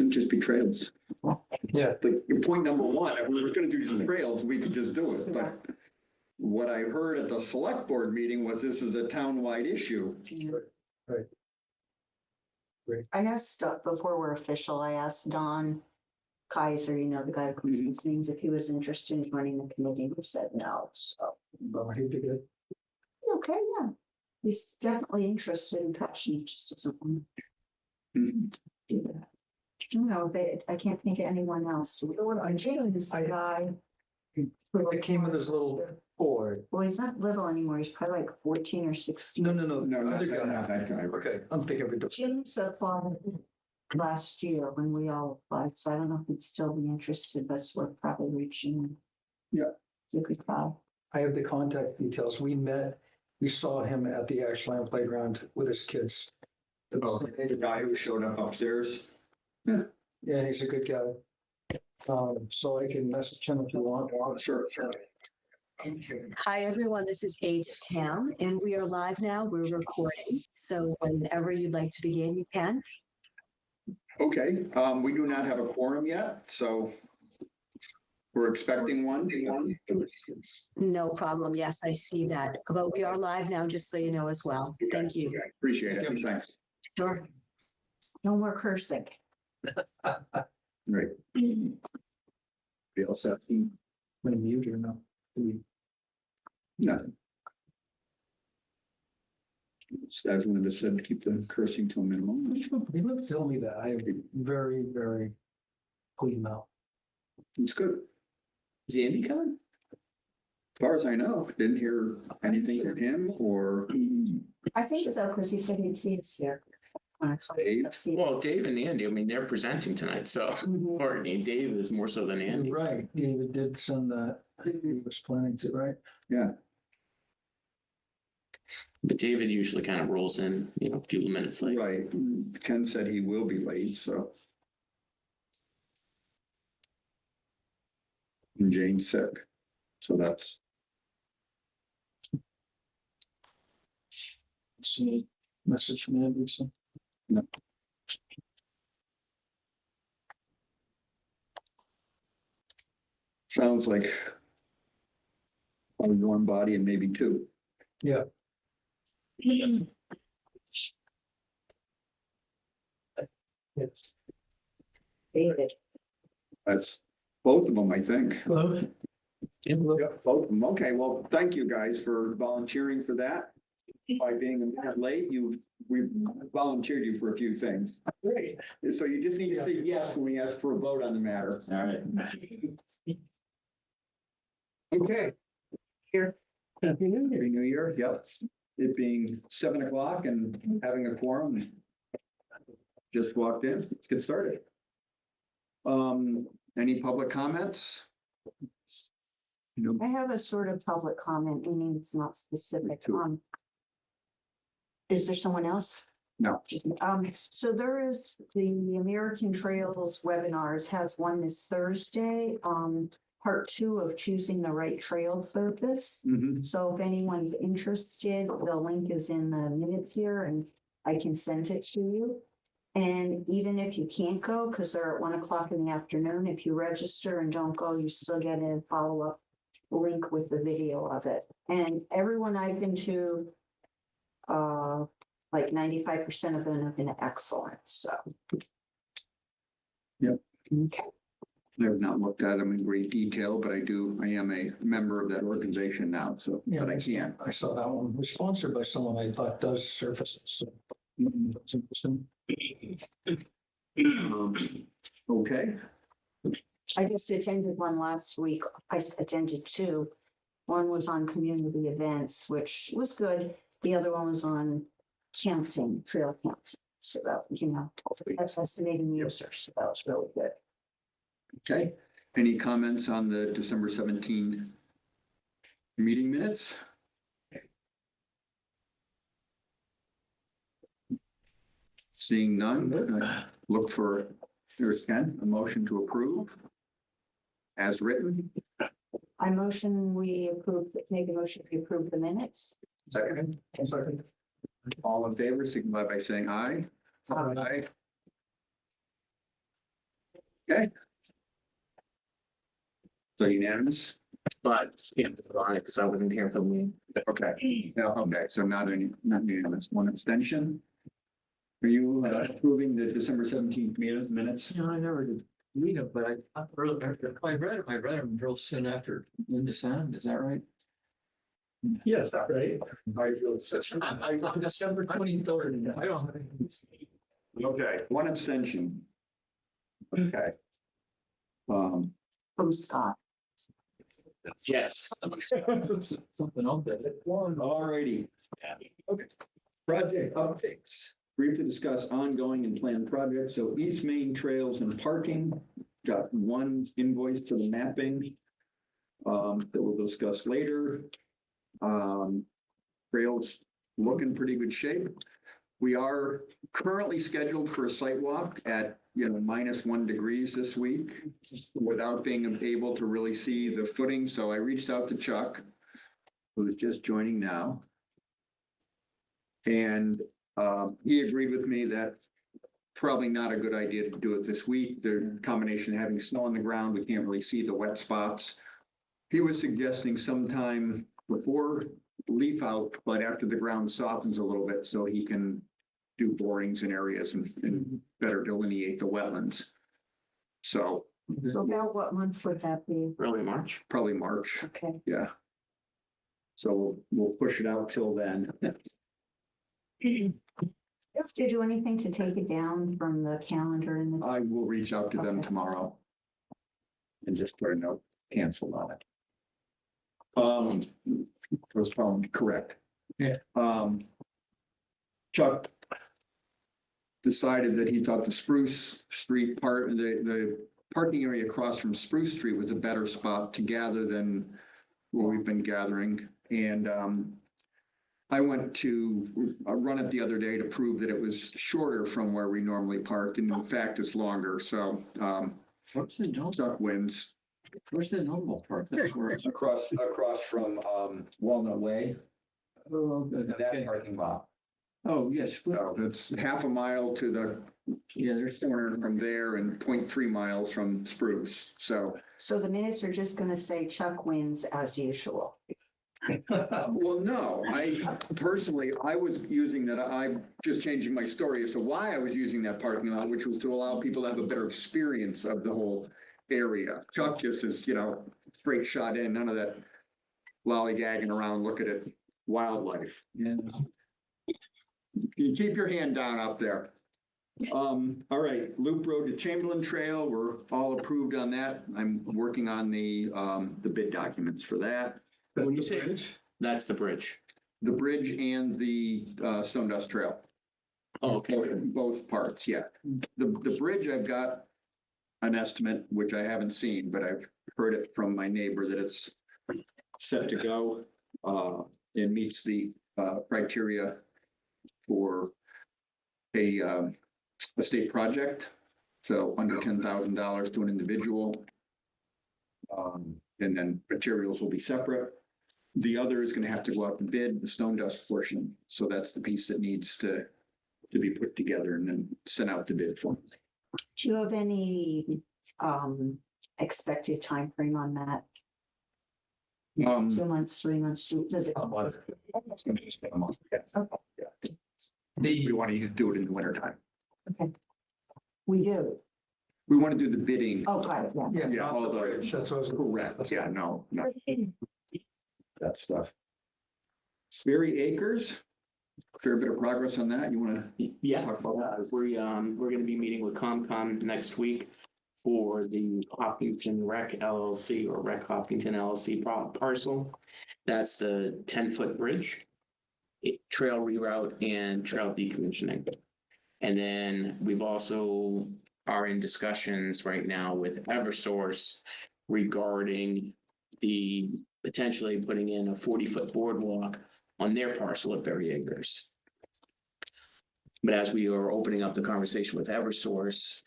shouldn't just be trails. Yeah. Like, your point number one, if we were gonna do some trails, we could just do it, but what I heard at the select board meeting was this is a town-wide issue. I asked, before we're official, I asked Don Kaiser, you know, the guy who comes and sings, if he was interested in joining the committee. He said no, so. Well, he'd be good. Okay, yeah. He's definitely interested and passionate, just doesn't want to Mhm. do that. No, but I can't think of anyone else. And Jalen is the guy. It came with his little board. Well, he's not little anymore. He's probably like 14 or 16. No, No, not other that, guy. not that guy. Okay, I'm thinking of a different. Jim's applied last year when we all applied, so I don't know if he'd still be interested, but it's worth probably reaching. Him. Yeah. It's a good guy. I have the contact details. We met, we saw him at the Ashland Playground with his kids. Oh, the guy who showed up upstairs. Yeah, he's a good guy. So I can message him if you want. Sure. Hi, everyone. This is H Tam, and we are live now. We're recording. So whenever you'd like to begin, you can. Okay, we do not have a quorum yet, so we're expecting one. No problem. Yes, I see that. But we are live now, just so you know as well. Thank you. Okay, appreciate it. Thanks. Sure. No more cursing. Right. Be all set. I'm gonna mute or no? Nothing. As Linda said, keep the cursing to a minimum. He would tell me that. I have a very, very clean mouth. It's good. Is Andy coming? As far as I know, didn't hear anything from him or I think so, because he said he'd see us here. Dave? Well, Dave and Andy, I mean, they're presenting tonight, so, Mhm. or Dave is more so than Andy. You're right. David did send that. He was planning to, right? Yeah. But David usually kind of rolls in, a few minutes late. Right. Ken said he will be late, so. And Jane's sick, so that's. See, message from Andy, so. Sounds like a warm body and maybe two. Yeah. Yes. David. That's both of them, I think. Hello. Yep, both of them. Okay, well, thank you guys for volunteering for that. By being a minute late, we volunteered you for a few things. Great. So you just need to say yes when we ask for a vote on the matter. All right. Okay. Here. Happy New Year. Happy New Year, yep. It being 7:00 and having a quorum. Just walked in. Let's get started. Any public comments? I have a sort of public comment, meaning it's not specific. Is there someone else? No. So there is the American Trails webinars has one this Thursday, part 2 of choosing the right trail surface. Mhm. So if anyone's interested, the link is in the minutes here and I can send it to you. And even if you can't go, because they're at 1:00 in the afternoon, if you register and don't go, you still get a follow-up link with the video of it. And everyone I've been to, like 95% of them have been excellent, so. Yep. Okay. I have not looked at them in great detail, but I am a member of that organization now, so, Yeah, but I can. I saw that one. It was sponsored by someone I thought does surface. So that's interesting. Okay, I just attended one last week. I attended 2. One was on community events, which was good. The other one was on counting, trail counting. So that, that's estimating users. So that was really good. okay. Any comments on the December 17 meeting minutes? Seeing none, look for, here's Ken, a motion to approve as written. I motion we approve, make a motion to approve the minutes. Second. Second. All in favor, signify by saying aye. Aye. Okay. So unanimous? But can't put it on it because I wasn't here for the meeting. Okay, yeah, okay, so not unanimous, one abstention. Are you approving the December 17th minutes? No, I never did read it, but I read them real soon after Linda sent, is that right? Yes, right. I December 23rd. I don't. Okay, one abstention. Okay. From Scott. Yes. Something else that. All righty. Okay. Project updates. Brief to discuss ongoing and planned projects. So East Main Trails and Parking, got one invoice for the mapping that we'll discuss later. Trails looking pretty good shape. We are currently scheduled for a site walk at, -1 degrees this week without being able to really see the footing. So I reached out to Chuck, who's just joining now. And he agreed with me that probably not a good idea to do it this week. The combination of having snow on the ground, we can't really see the wet spots. He was suggesting sometime before leaf out, but after the ground softens a little bit, so he can do borings in areas and better delineate the wetlands. So So about what month would that be? Early March. probably March, Okay. yeah. So we'll push it out till then. Did you do anything to take it down from the calendar in the? I will reach out to them Okay. tomorrow. And just put a note, canceled on it. Postponed, correct. Yeah. Chuck decided that he thought the Spruce Street the parking area across from Spruce Street was a better spot to gather than where we've been gathering. And I went to run it the other day to prove that it was shorter from where we normally parked, and in fact, it's longer. So What's the normal? Chuck wins. Where's the normal part? That's where. Across from Walnut Way, Oh, good. that Okay. parking lot. Oh, yes. So it's half a mile to the Yeah, there's. corner from there and 0.3 miles from Spruce. So, So the minutes are just gonna say Chuck wins as usual. well, no, I personally, I was using that, I'm just changing my story as to why I was using that parking lot, which was to allow people to have a better experience of the whole area. Chuck just is, straight shot in, none of that lollygagging around, looking at wildlife. Yeah. You keep your hand down up there. All right, Loop Road to Chamberlain Trail, we're all approved on that. I'm working on the bid documents for that. When you say that's the bridge. The bridge and the Stone Dust Trail. Oh, okay. Both parts, yeah. The bridge, I've got an estimate, which I haven't seen, but I've heard it from my neighbor that it's set to go. And meets the criteria for a state project. So under $10,000 to an individual. And then materials will be separate. The other is going to have to go out and bid the stone dust portion. So that's the piece that needs to be put together and then sent out to bid for. Do you have any expected time frame on that? 2 months, 3 months, does it? It's gonna just be a month, yeah. Okay. Yeah. We want to do it in the wintertime. We do. We want to do the bidding. Oh, got it, yeah. Yeah, not all the the- bridge, That's what I was. Correct, yeah, no, that stuff. Sperry Acres, fair bit of progress on that. You want to Yeah, talk about that? we're going to be meeting with COMCOM next week for the Hopkinton Rec LLC or Rec Hopkinton LLC parcel. That's the 10-foot bridge, trail reroute and trail decommissioning. And then we've also are in discussions right now with Eversource regarding the potentially putting in a 40-foot boardwalk on their parcel at Berry Acres. But as we are opening up the conversation with Eversource,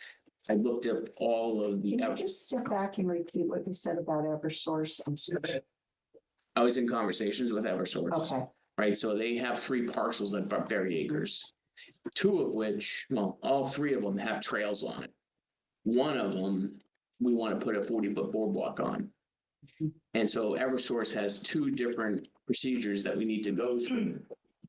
I looked up all of the, Can you just step back and repeat what you said about Eversource? I'm sorry. I was in conversations with Eversource, Okay, right? So they have 3 parcels at Berry Acres, 2 of which, well, all 3 of them have trails on it. One of them we want to put a 40-foot boardwalk on. And so Eversource has two different procedures that we need to go through.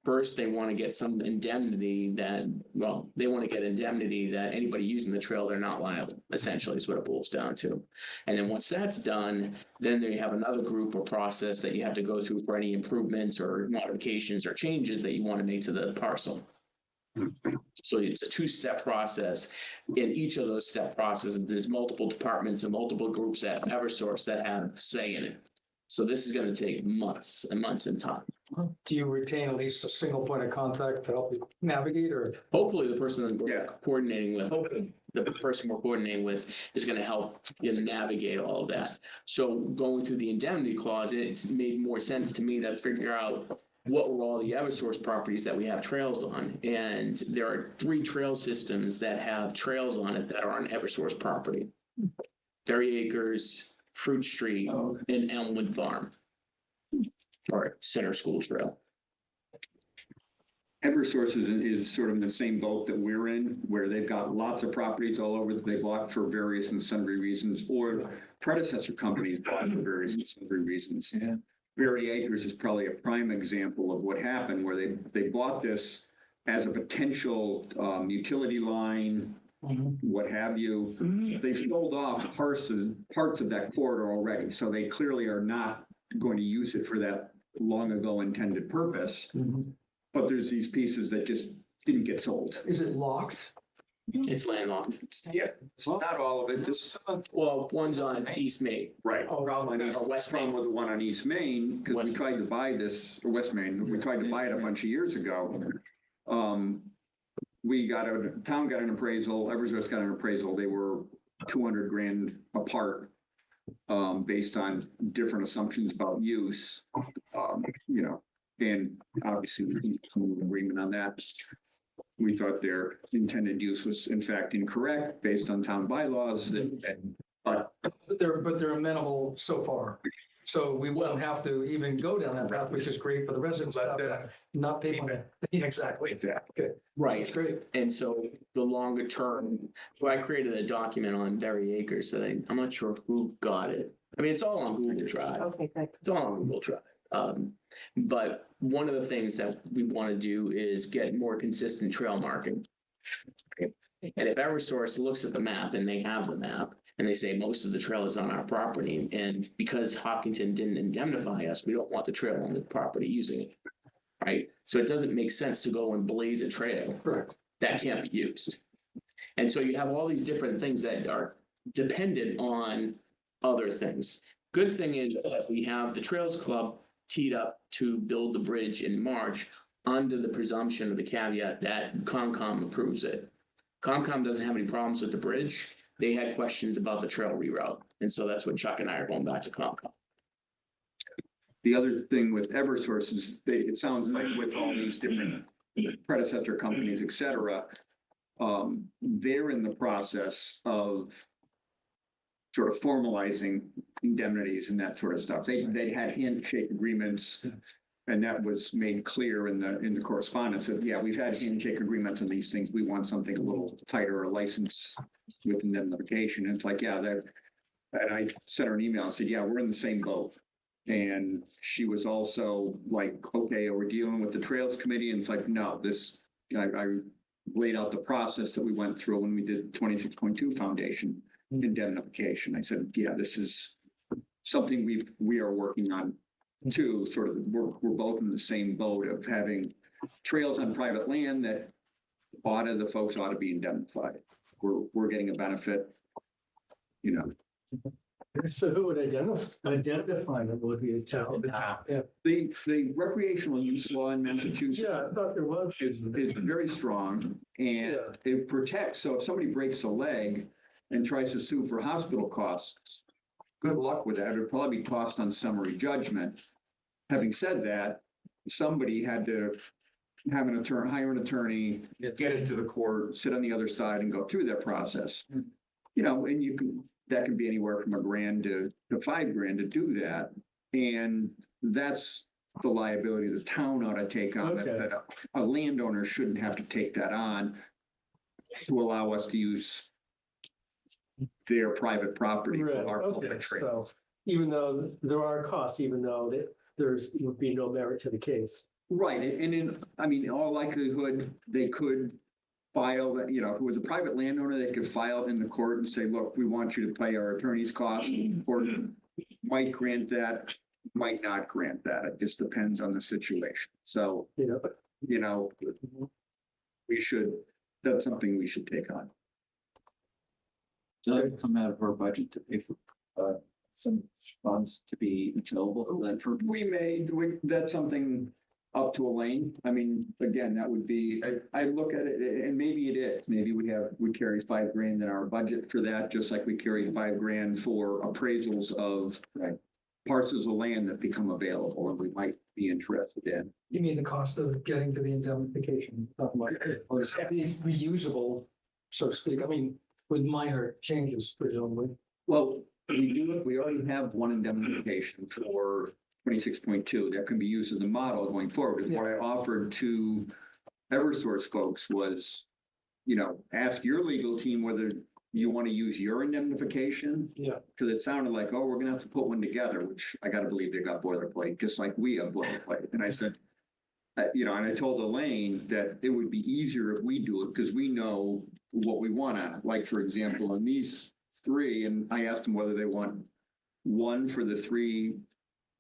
First, they want to get some indemnity that, well, they want to get indemnity that anybody using the trail, they're not liable, essentially is what it boils down to. And then once that's done, then they have another group or process that you have to go through for any improvements or modifications or changes that you want to make to the parcel. So it's a two-step process. In each of those step processes, there's multiple departments and multiple groups at Eversource that have say in it. So this is going to take months and months in time. Do you retain at least a single point of contact to help you navigate, or? Hopefully the person that Yeah. we're coordinating with, the person we're coordinating with is going to help navigate all of that. So going through the indemnity clause, it's made more sense to me to figure out what were all the Eversource properties that we have trails on. And there are 3 trail systems that have trails on it that are on Eversource property. Ferry Acres, Fruit Street, and Elmwood Farm. Or Center School Trail. Eversource is sort of in the same boat that we're in, where they've got lots of properties all over that they bought for various and sundry reasons, or predecessor companies bought for various and sundry reasons. Yeah. Berry Acres is probably a prime example of what happened, where they bought this as a potential utility line, what have you. They've sold off parts of that corridor already, so they clearly are not going to use it for that long ago intended purpose. But there's these pieces that just didn't get sold. Is it locked? It's landlocked. Yeah, not all of it. This, Well, one's on East Main. right. Problem on East, Or West problem Main. with the one on East Main, because we West- tried to buy this, or West Main, we tried to buy it a bunch of years ago. Town got an appraisal, Eversource got an appraisal. They were 200 grand apart, based on different assumptions about use, and obviously we can come to an agreement on that. We thought their intended use was in fact incorrect based on town bylaws, but But they're amenable so far. So we won't have to even go down that path, which is great for the residents. Not pay money. Yeah, exactly. exactly. That's Right. great. And so the longer term, so I created a document on Berry Acres that I'm not sure who got it. I mean, it's all on Google Drive. Okay, good. It's all on Google Drive. But one of the things that we want to do is get more consistent trail marking. And if Eversource looks at the map and they have the map and they say most of the trail is on our property, and because Hopkinton didn't indemnify us, we don't want the trail on the property using it. Right? So it doesn't make sense to go and blaze a trail Correct. that can't be used. And so you have all these different things that are dependent on other things. Good thing is that we have the Trails Club teed up to build the bridge in March under the presumption of the caveat that COMCOM approves it. COMCOM doesn't have any problems with the bridge. They had questions about the trail reroute. And so that's what Chuck and I are going back to COMCOM. The other thing with Eversource is it sounds like with all these different predecessor companies, et cetera, they're in the process of sort of formalizing indemnities and that sort of stuff. They had handshake agreements, and that was made clear in the correspondence that, yeah, we've had handshake agreements on these things. We want something a little tighter, a license with indemnification. And it's like, yeah, and I sent her an email and said, yeah, we're in the same boat. And she was also like, okay, are we dealing with the Trails Committee? And it's like, no, I laid out the process that we went through when we did 26.2 Foundation indemnification. I said, yeah, this is something we are working on too. Sort of, we're both in the same boat of having trails on private land that the folks ought to be indemnified. We're getting a benefit, So who would identify them would be a town? Yeah. The recreational use law in Massachusetts Yeah, I thought there was. is very strong, and it protects. So if somebody breaks a leg and tries to sue for hospital costs, good luck with that. It'll probably be tossed on summary judgment. Having said that, somebody had to have an attorney, hire an attorney, get into the court, sit on the other side and go through that process. And that can be anywhere from $1,000 to $5,000 to do that. And that's the liability the town ought to take on, that a landowner shouldn't have to take that on to allow us to use their private property. for Right, our okay, public trail. so even though there are costs, even though there's, would be no merit to the case. Right, and in, I mean, in all likelihood, they could file, that, you know, if it was a private landowner, they could file in the court and say, look, we want you to pay our attorney's costs. Or might grant that, might not grant that. It just depends on the situation. So, You know, you know, we should, that's something we should take on. Does that come out of our budget to pay for, some funds to be available for that purpose? That's something up to Elaine. I mean, again, that would be, I look at it, and maybe it is, maybe we carry $5,000 in our budget for that, just like we carry $5,000 for appraisals of parcels of land that become available and we might be interested in. You mean the cost of getting to the indemnification, not like, or is it reusable, so to speak? I mean, with minor changes presumably. Well, we already have one indemnification for 26.2 that can be used as a model going forward. What I offered to Eversource folks was, you know, ask your legal team whether you want to use your indemnification. Yeah. Because it sounded like, oh, we're gonna have to put one together, which I gotta believe they got boilerplate, just like we have boilerplate. And I said, you know, and I told Elaine that it would be easier if we do it because we know what we want on it. Like, for example, in these three, and I asked them whether they want one for the three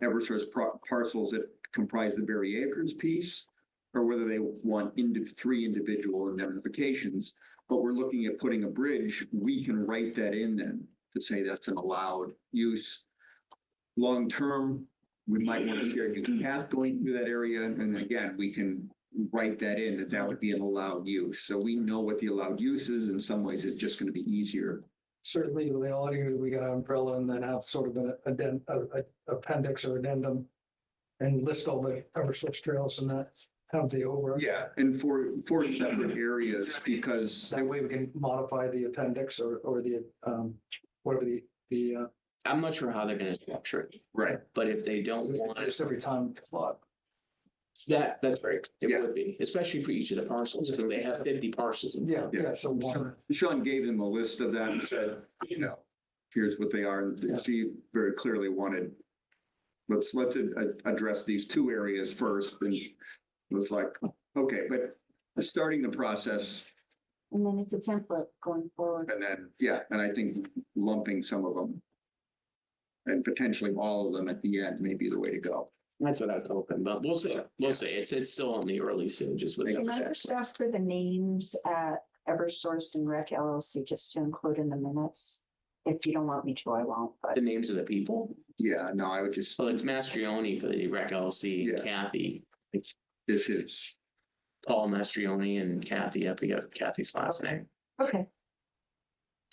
Eversource parcels that comprise the Berry Acres piece, or whether they want three individual indemnifications. But we're looking at putting a bridge, we can write that in then to say that's an allowed use. Long-term, we might want to share a path going through that area. And again, we can write that in that would be an allowed use. So we know what the allowed use is. In some ways, it's just going to be easier. Certainly, the audio, we got an umbrella and then have sort of an appendix or addendum and list all the Eversource trails and that, have the over. Yeah, and for separate areas, because That way we can modify the appendix or the, whatever the, I'm not sure how they're gonna structure it, right, but if they don't want just every time slot. that's right, it Yeah. would be, especially for each of the parcels, because they have 50 parcels. in Yeah, total. yeah, so one, Sean gave them a list of that and said, you know, here's what they are. And she very clearly wanted, let's address these two areas first. And it was like, okay, but starting the process And then it's a template going forward. and then, yeah, and I think lumping some of them and potentially all of them at the end may be the way to go. That's what I was hoping, but we'll see, it's still in the early stages with Can I that. just ask for the names at Eversource and Rec LLC just to include in the minutes? If you don't want me to, I won't, but The names of the people, Yeah, no, I would just, so it's Mastrioni for the Rec LLC, Yeah. Kathy, this is, Paul Mastrioni and Kathy, I forget Kathy's last name. okay.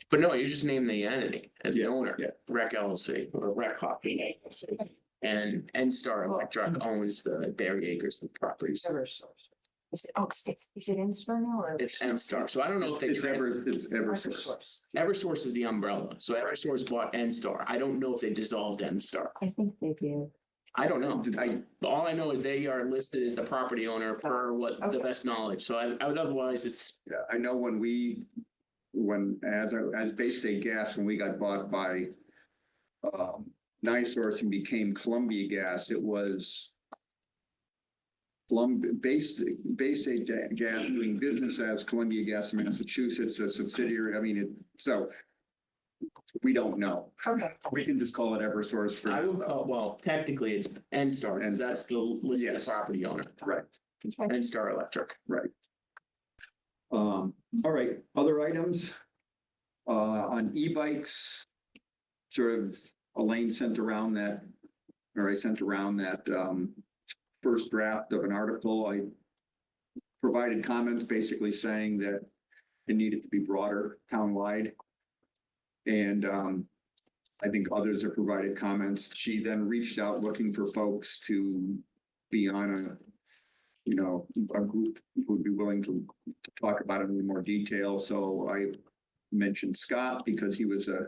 But no, you just name the entity as the Yeah, owner, yeah. Rec LLC or Rec Hockey LLC. And Star Electric owns the Berry Acres properties. Eversource. Is it Instar now or? It's Star, so I don't know if they. it's Eversource. Eversource. Eversource is the umbrella, so Eversource bought Star. I don't know if they dissolved Star. I think they do. I don't know. All I know is they are listed as the property owner per what the Okay. best knowledge, so I would otherwise it's, Yeah, I know as Bay State Gas, when we got bought by NiSource and became Columbia Gas, it was Bay State Gas doing business as Columbia Gas in Massachusetts, a subsidiary. I mean, so we don't know. Okay. We can just call it Eversource for. I would call, well, technically it's Star, because that's the listed Yes. property owner. Right. Star Electric. All right, other items, on e-bikes, sort of Elaine sent around that, or I sent around that, first draft of an article. I provided comments basically saying that it needed to be broader townwide. And, I think others have provided comments. She then reached out looking for folks to be on a group who would be willing to talk about it in more detail. So I mentioned Scott because he was a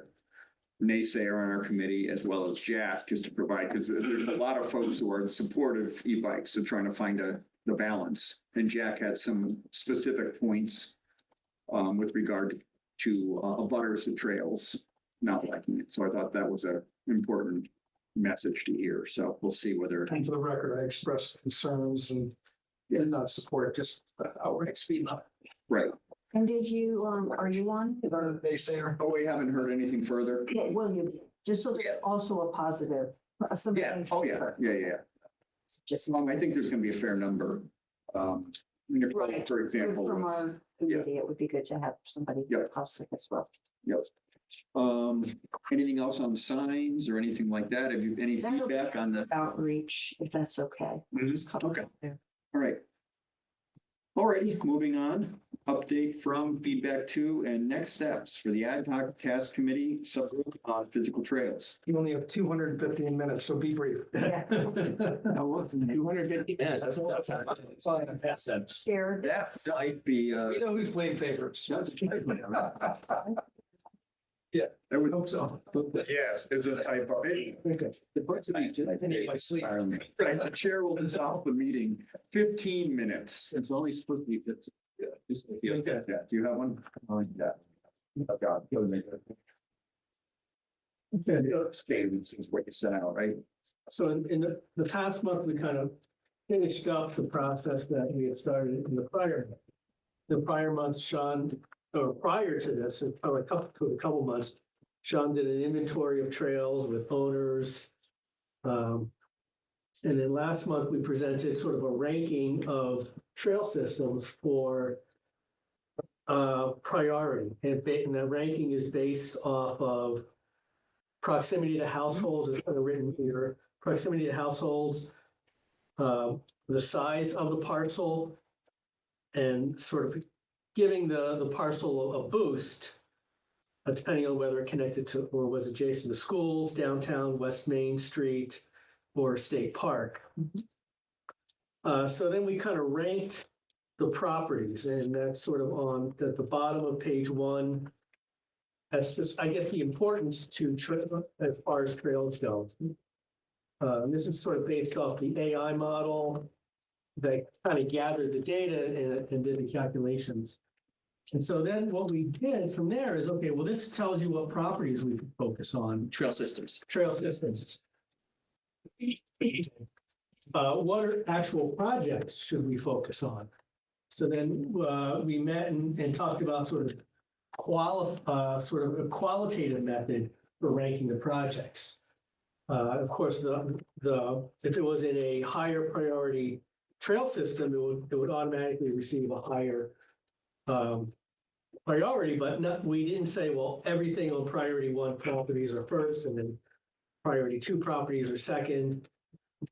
naysayer on our committee, as well as Jack, just to provide, because there's a lot of folks who are supportive of e-bikes, so trying to find the balance. And Jack had some specific points with regard to to abutters the trails not liking it. So I thought that was a important message to hear. So we'll see whether, And for the record, I expressed concerns and did not support just outright speed limit. right. And did you, are you on? They say, Oh, we haven't heard anything further? Yeah, will you, just so there's also a positive. something- Yeah, oh, yeah. Just. I think there's gonna be a fair number. I mean, Right. for example, From it's- our committee, it would be good to have somebody Yeah. positive as well. anything else on signs or anything like that? Have you, any That'll be feedback on the? Outreach, if that's okay. Just cover Okay. that there. All right. Alrighty, moving on. Update from, feedback to, and next steps for the ad hoc task committee subgroup on physical trails. you only have 215 minutes, so be brief. Yeah. 250 minutes. That's fine. Pass that. Share this. Might be, We know who's playing favorites. yeah, I would Hope so. Yes, it's a typo. The parts of each, I think, by sleep. Right, the chair will dissolve the meeting, 15 minutes. It's only supposed to be 50. Yeah, just if you. Yeah, do you have one? Oh, yeah. Oh, God. Standard things where you set out, right? So in the past month, we kind of finished up the process that we had started in the prior month, Sean, or prior to this, or a couple months, Sean did an inventory of trails with owners. And then last month, we presented sort of a ranking of trail systems for priority. And that ranking is based off of proximity to households, it's kind of written here, proximity to households, the size of the parcel, and sort of giving the parcel a boost, depending on whether it connected to or was adjacent to schools, downtown, West Main Street, or State Park. So then we kind of ranked the properties, and that's sort of on the bottom of page 1. That's just, I guess, the importance to as far as trails go. This is sort of based off the AI model that kind of gathered the data and did the calculations. And so then what we did from there is, okay, well, this tells you what properties we can focus on. Trail systems. Trail systems. What are actual projects should we focus on? So then we met and talked about sort of a qualitative method for ranking the projects. Of course, if it was in a higher priority trail system, it would automatically receive a higher priority, but we didn't say, well, everything on priority 1 properties are first, and then priority 2 properties are second.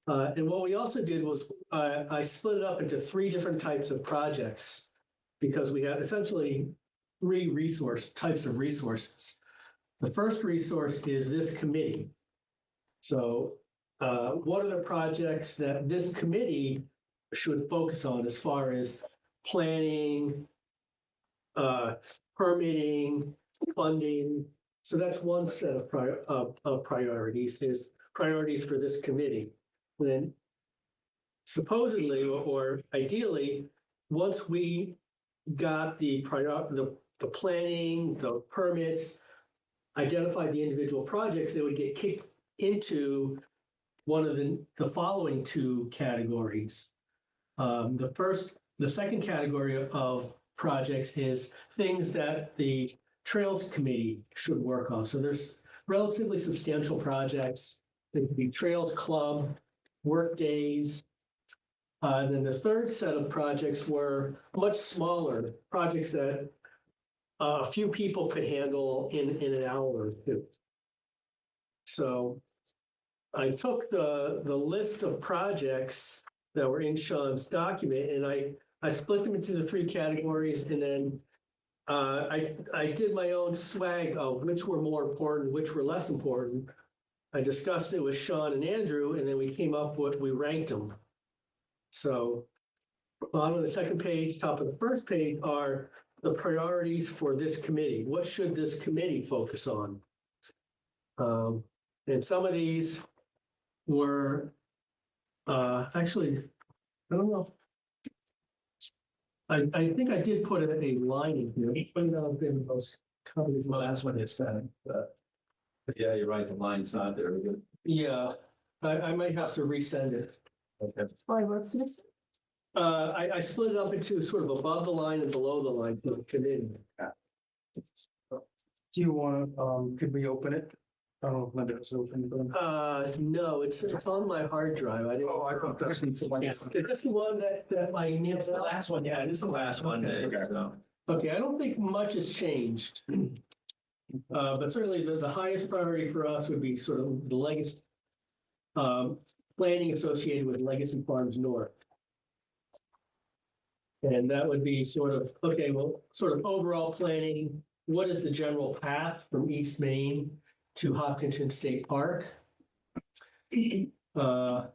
And what we also did was I split it up into 3 different types of projects, because we had essentially 3 types of resources. The first resource is this committee. So what are the projects that this committee should focus on as far as planning, permitting, funding? So that's one set of priorities, is priorities for this committee. And then supposedly or ideally, once we got the planning, the permits, identified the individual projects, they would get kicked into one of the following 2 categories. The second category of projects is things that the Trails Committee should work on. So there's relatively substantial projects. They could be Trails Club, work days. And then the third set of projects were much smaller projects that a few people could handle in an hour or 2. So I took the list of projects that were in Sean's document, and I split them into the 3 categories, and then I did my own swag of which were more important, which were less important. I discussed it with Sean and Andrew, and then we came up with, we ranked them. So bottom of the second page, top of the first page are the priorities for this committee. What should this committee focus on? And some of these were actually, I don't know. I think I did put a line in here. Which one have been most Well, that's what it said, but. Yeah, you're right, the line's not there. Yeah, I might have to resend it. Okay. Why, what's this? I split it up into sort of above the line and below the line for the committee. Do you want, could we open it? I don't know if Linda's open, but. No, it's on my hard drive. I didn't. Oh, I thought that's. Is this the one that my It's the last one, yeah, it is the last one. Okay. So. Okay, I don't think much has changed. But certainly the highest priority for us would be sort of the legacy, planning associated with Legacy Farms North. And that would be sort of, okay, well, sort of overall planning, what is the general path from East Main to Hopkinton State Park? What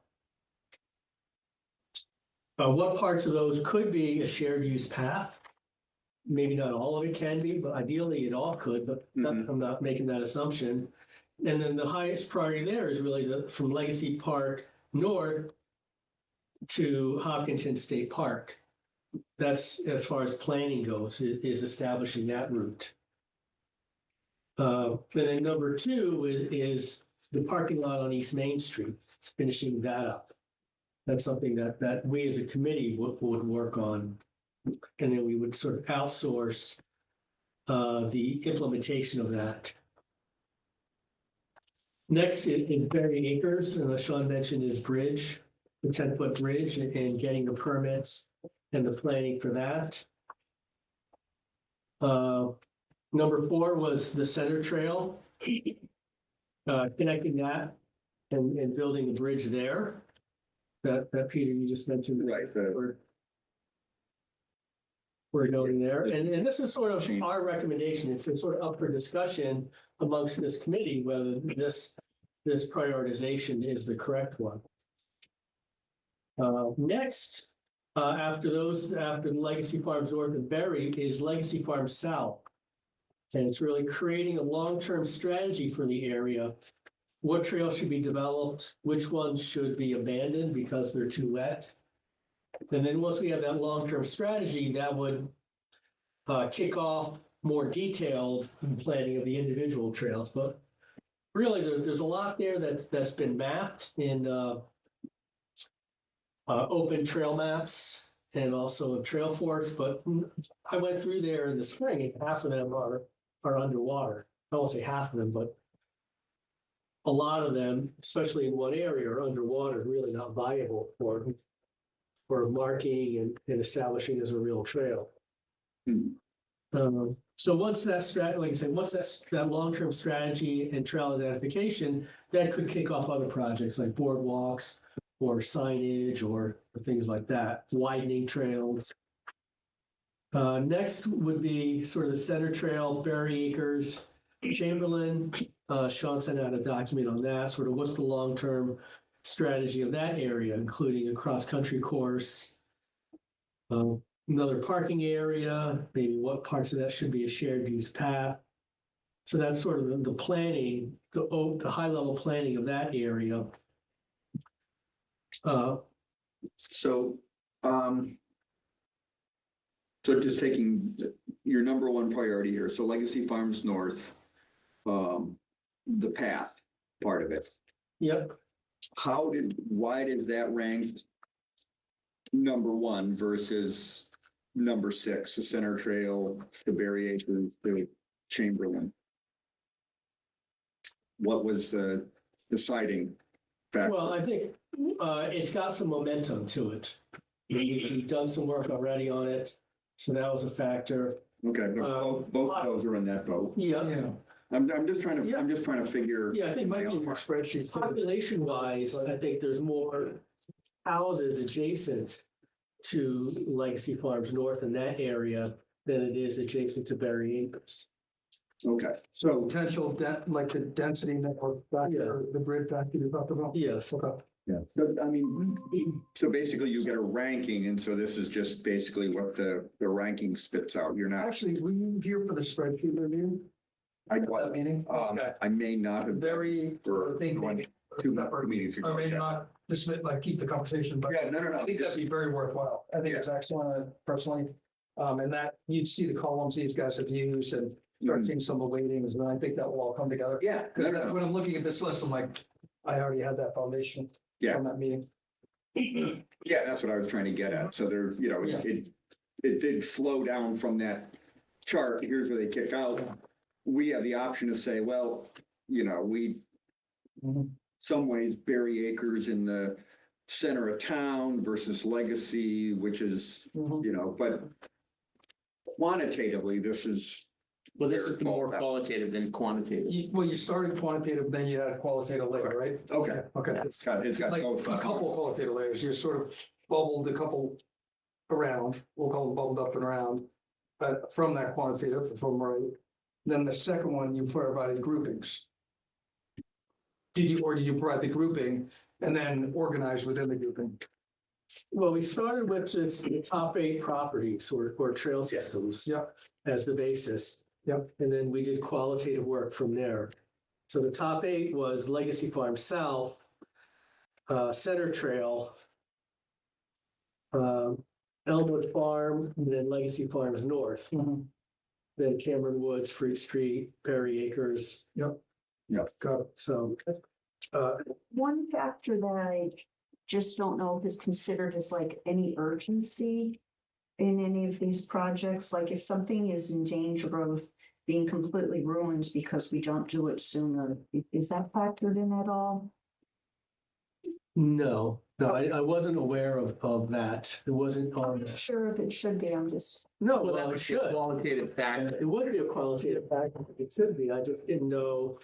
parts of those could be a shared use path? Maybe not all of it can be, but ideally it all could, but I'm not making that assumption. And then the highest priority there is really from Legacy Park North to Hopkinton State Park. That's as far as planning goes, is establishing that route. And then number two is the parking lot on East Main Street, it's finishing that up. That's something that we as a committee would work on. And then we would sort of outsource the implementation of that. Next is Berry Acres, and as Sean mentioned, is bridge, the 10-foot bridge, and getting the permits and the planning for that. Number 4 was the Center Trail, connecting that and building the bridge there. That Peter, you just mentioned. Right, We're going there, and this is sort of our recommendation. It's sort of up for discussion amongst this committee, whether this prioritization is the correct one. Next, after Legacy Farms North and Berry is Legacy Farms South. And it's really creating a long-term strategy for the area. What trails should be developed, which ones should be abandoned because they're too wet. And then once we have that long-term strategy, that would kick off more detailed planning of the individual trails. But really, there's a lot there that's been mapped in open trail maps and also trail forks. But I went through there in the spring, and half of them are underwater. I won't say half of them, but a lot of them, especially in one area, are underwater, really not viable for marking and establishing as a real trail. So once that like I said, once that long-term strategy and trail identification, that could kick off other projects like boardwalks or signage or things like that, widening trails. Next would be sort of the Center Trail, Berry Acres, Chamberlain. Sean sent out a document on that, sort of what's the long-term strategy of that area, including a cross-country course, another parking area, maybe what parts of that should be a shared use path. So that's sort of the planning, the high-level planning of that area. So just taking your number one priority here, so Legacy Farms North, the path part of it. Yep. Why does that rank number 1 versus number 6, the Center Trail, the Berry Acres, the Chamberlain? What was the deciding factor? Well, I think it's got some momentum to it. We've done some work already on it, so that was a factor. Okay, but both of those are in that boat. Yeah. I'm just trying to figure. Yeah, I think It might be in your spreadsheet. population wise, I think there's more houses adjacent to Legacy Farms North in that area than it is adjacent to Berry Acres. Okay, so, Potential like the density network factor, the grid factor you talked about? Yes. Okay. yeah, so, I mean, so basically you get a ranking, and so this is just basically what the ranking spits out. You're not, Actually, were you here for the spreadsheet review? That meeting? I may not have. Very, For I think maybe. two meetings ago. I mean, yeah. not dismiss, like keep the conversation, but Yeah, no. I think that'd be very worthwhile. I think it's excellent personally. And that you'd see the columns these guys have used and start seeing some of the weightings, and I think that will all come together. Yeah. Because when I'm looking at this list, I'm like, I already had that foundation Yeah. from that meeting. Yeah, that's what I was trying to get at. So there, you know, Yeah. it did flow down from that chart. Here's where they kick out. We have the option to say, well, you know, Mhm. some ways Berry Acres in the center of town versus Legacy, which is, Mhm. you know, but quantitatively, this is, Well, this is the more qualitative than quantitative. Well, you started quantitative, then you had qualitative later, right? okay. Okay. It's got Like both. a couple of qualitative layers, you sort of bubbled a couple around, we'll call them bubbled up and around. From that quantitative, if I'm right. Then the second one, you provided groupings. Did you provide the grouping and then organize within the grouping? Well, we started with this the top 8 properties or trail systems. Yep. As the basis. Yep. And then we did qualitative work from there. So the top 8 was Legacy Farm South, Center Trail, Elmwood Farm, and then Legacy Farms North. Then Cameron Woods, Fruit Street, Berry Acres. Got it. So, One factor that I just don't know if is considered as like any urgency in any of these projects, like if something is in danger of being completely ruined because we don't do it sooner, is that factored in at all? no, I wasn't aware of that. It wasn't I'm on. not sure if it should be, I'm just, No, Well, that well, it would be a should. qualitative factor. It would be a qualitative factor. It should be. I just didn't know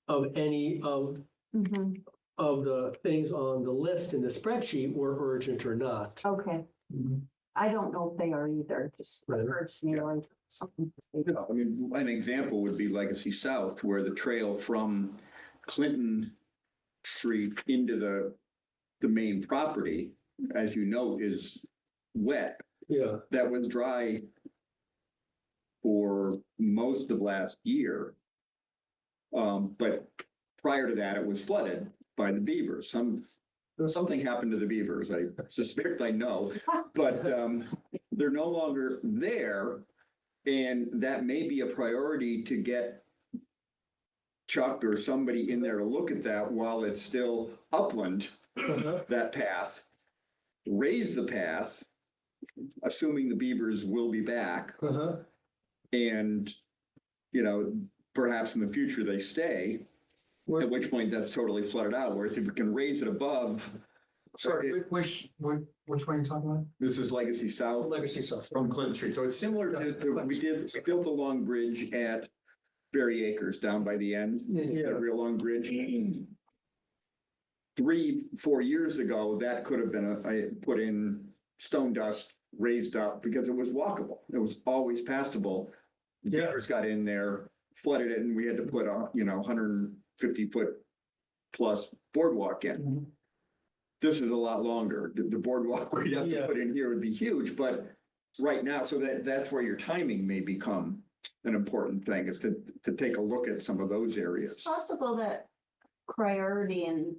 of any of the things on the list in the spreadsheet were urgent or not. okay. I don't know if they are either, just Right. hurts me like something. I mean, an example would be Legacy South, where the trail from Clinton Street into the main property, as you know, is wet. Yeah. That was dry for most of last year. But prior to that, it was flooded by the beavers. Something happened to the beavers, I suspect I know, but they're no longer there. And that may be a priority to get Chuck or somebody in there to look at that while it's still upland, that path. Raise the path, assuming the beavers will be back. And, you know, perhaps in the future they stay, at which point that's totally flooded out. Whereas if we can raise it above, Sorry, which one are you talking about? this is Legacy South Legacy stuff. from Clinton Street. So it's similar to we built a long bridge at Berry Acres down by the end, a real long bridge. 3-4 years ago, that could have been I put in stone dust, raised up because it was walkable. It was always passable. Yeah. Beavers got in there, flooded it, and we had to put a 150-foot plus boardwalk in. This is a lot longer. The boardwalk we'd have to put in here would be huge, but right now, so that's where your timing may become an important thing, is to take a look at some of those It's areas. possible that priority and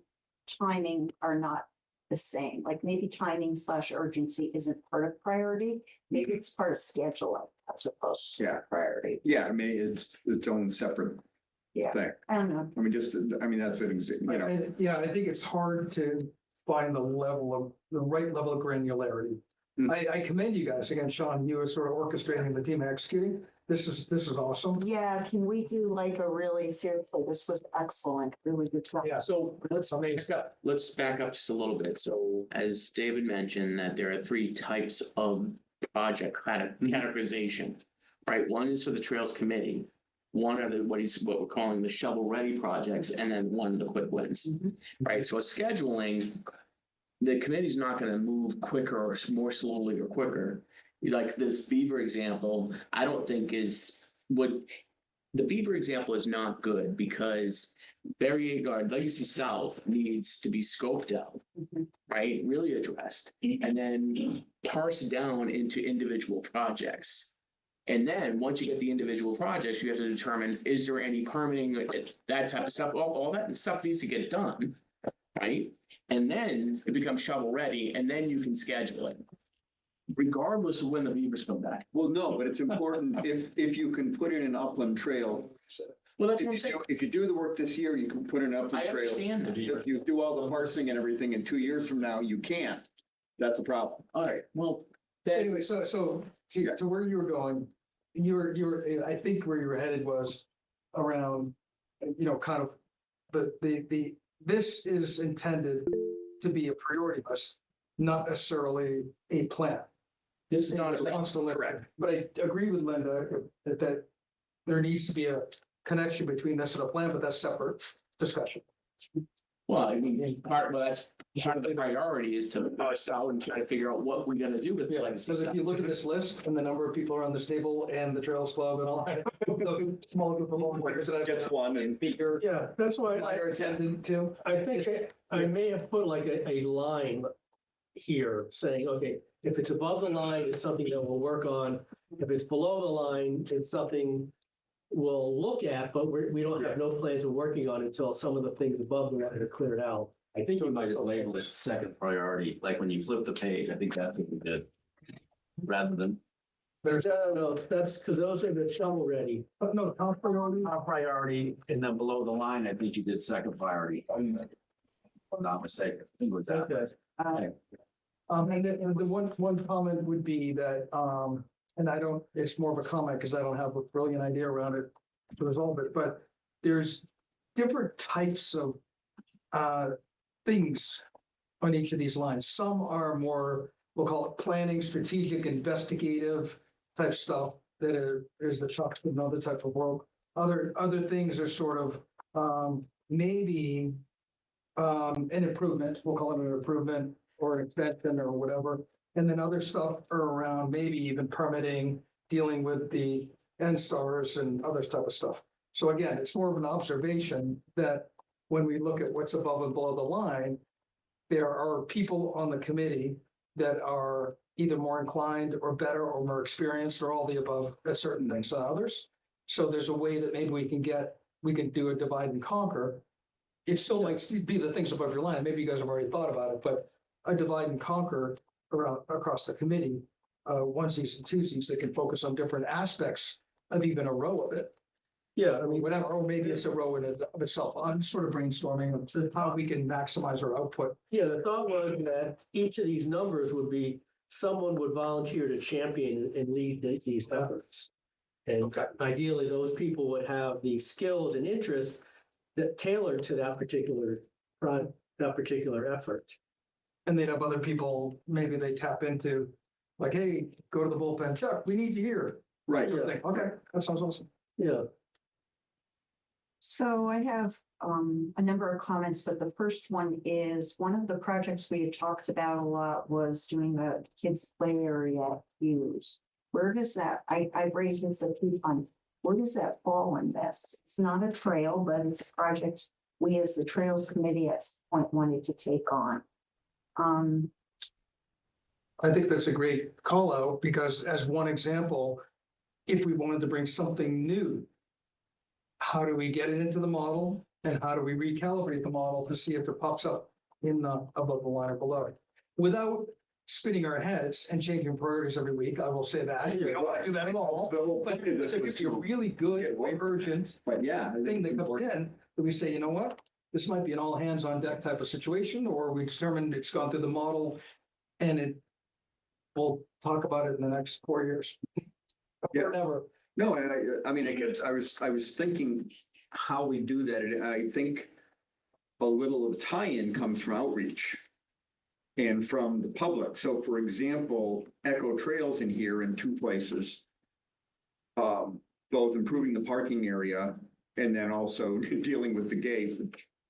timing are not the same, like maybe timing / urgency isn't part of priority. Maybe it's part of scheduling as opposed to priority. Yeah, I mean, it's its own separate thing. I don't know. I mean, that's an example, Yeah, I think it's hard to find the right level of granularity. I commend you guys, again, Sean, you are sort of orchestrating the team executing. This is awesome. Yeah, can we do like a really seriously, this was excellent, really good job. Yeah. So let's back up just a little bit. So as David mentioned, that there are 3 types of project categorization, right? One is for the Trails Committee. One are what we're calling the shovel-ready projects, and then one the quick wins, right? So scheduling, the committee's not going to move quicker or more slowly or quicker. Like this Beaver example, I don't think the Beaver example is not good because Legacy South needs to be scoped out, right? Really addressed, and then parsed down into individual projects. And then once you get the individual projects, you have to determine, is there any permitting, that type of stuff, all that stuff needs to get done, right? And then it becomes shovel ready, and then you can schedule it. regardless of when the beavers come back. Well, no, but it's important if you can put in an upland trail. Well, that's If what I'm you saying. do, if you do the work this year, you can put in an I upland trail. understand that. If you do all the parsing and everything in 2 years from now, you can't. That's a problem. All right, well, then, Anyway, so to where you were going, you were, I think where you were headed was around, kind of this is intended to be a priority list, not necessarily a plan. this is not It's a constant list. correct. But I agree with Linda that there needs to be a connection between this and a plan, but that's separate discussion. Well, I mean, part of the priority is to parse out and try to figure out what we're gonna do with the legacy So if stuff. you look at this list and the number of people around this table and the Trails Club and all that, the small group of volunteers that Gets I've one and be your Yeah, that's why minor attendant to. I think I may have put like a line here saying, okay, if it's above the line, it's something that we'll work on. If it's below the line, it's something we'll look at, but we don't have no plans of working on until some of the things above the line are cleared out. I think you might just label it second priority, like when you flip the page, I think that's what we did. Rather than. No, that's because those are the shovel ready. No, top priority. Top priority, and then below the line, I think you did second priority. If I'm not mistaken, I think it was that. Okay. And the one comment would be that, and I don't, it's more of a comment because I don't have a brilliant idea around it to resolve it, but there's different types of things on each of these lines. Some are more, we'll call it planning, strategic, investigative type stuff that is the Chuck's and other type of work. Other things are sort of maybe an improvement, we'll call it an improvement or an extension or whatever. And then other stuff are around maybe even permitting, dealing with the NSTARs and other type of stuff. So again, it's more of an observation that when we look at what's above and below the line, there are people on the committee that are either more inclined or better or more experienced or all the above at certain things than others. So there's a way that maybe we can do a divide and conquer. It still might be the things above your line. Maybe you guys have already thought about it, but a divide and conquer around across the committee, onesies and twosies that can focus on different aspects of even a row of it. Yeah, I mean, whatever, or maybe it's a row in of itself. I'm sort of brainstorming of how we can maximize our output. yeah, the thought was that each of these numbers would be, someone would volunteer to champion and lead these efforts. And ideally, those people would have the skills and interests that tailor to that particular effort. And they'd have other people, maybe they tap into, like, hey, go to the bullpen, Chuck, we need you here. Right. Okay, that sounds awesome. Yeah. So I have a number of comments, but the first one is, one of the projects we had talked about a lot was doing a kids play area at Hughes. Where does that, I've raised this a few times, where does that fall in this? It's not a trail, but it's a project we as the Trails Committee at some point wanted to take on. I think that's a great call out because as one example, if we wanted to bring something new, how do we get it into the model and how do we recalibrate the model to see if it pops up in the above the line or below it? Without spinning our heads and changing priorities every week, I will say that. We don't want to do that at all. The whole But point of it's this was a really good, urgent But yeah. I thing think that it's comes important. in, that we say, you know what? This might be an all hands on deck type of situation, or we determined it's gone through the model and we'll talk about it in the next 4 years. Yeah. Or never. No, and I mean, I was thinking how we do that, and I think a little of tie-in comes from outreach and from the public. So for example, Echo Trails in here in 2 places. Both improving the parking area and then also dealing with the gate.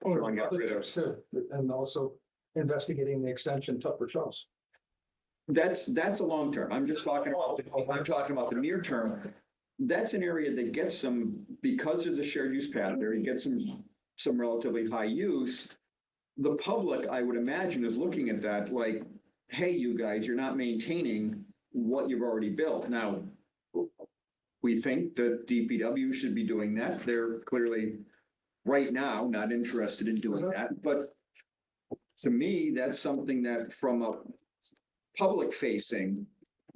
Or Sean got other rid of. things too, and also investigating the extension Tupper Charles. That's a long term. I'm talking about the near term. That's an area that gets some, because there's a shared use pattern there, you get some relatively high use. The public, I would imagine, is looking at that like, hey, you guys, you're not maintaining what you've already built. Now, we think that DPW should be doing that. They're clearly right now not interested in doing that, but to me, that's something that from a public facing,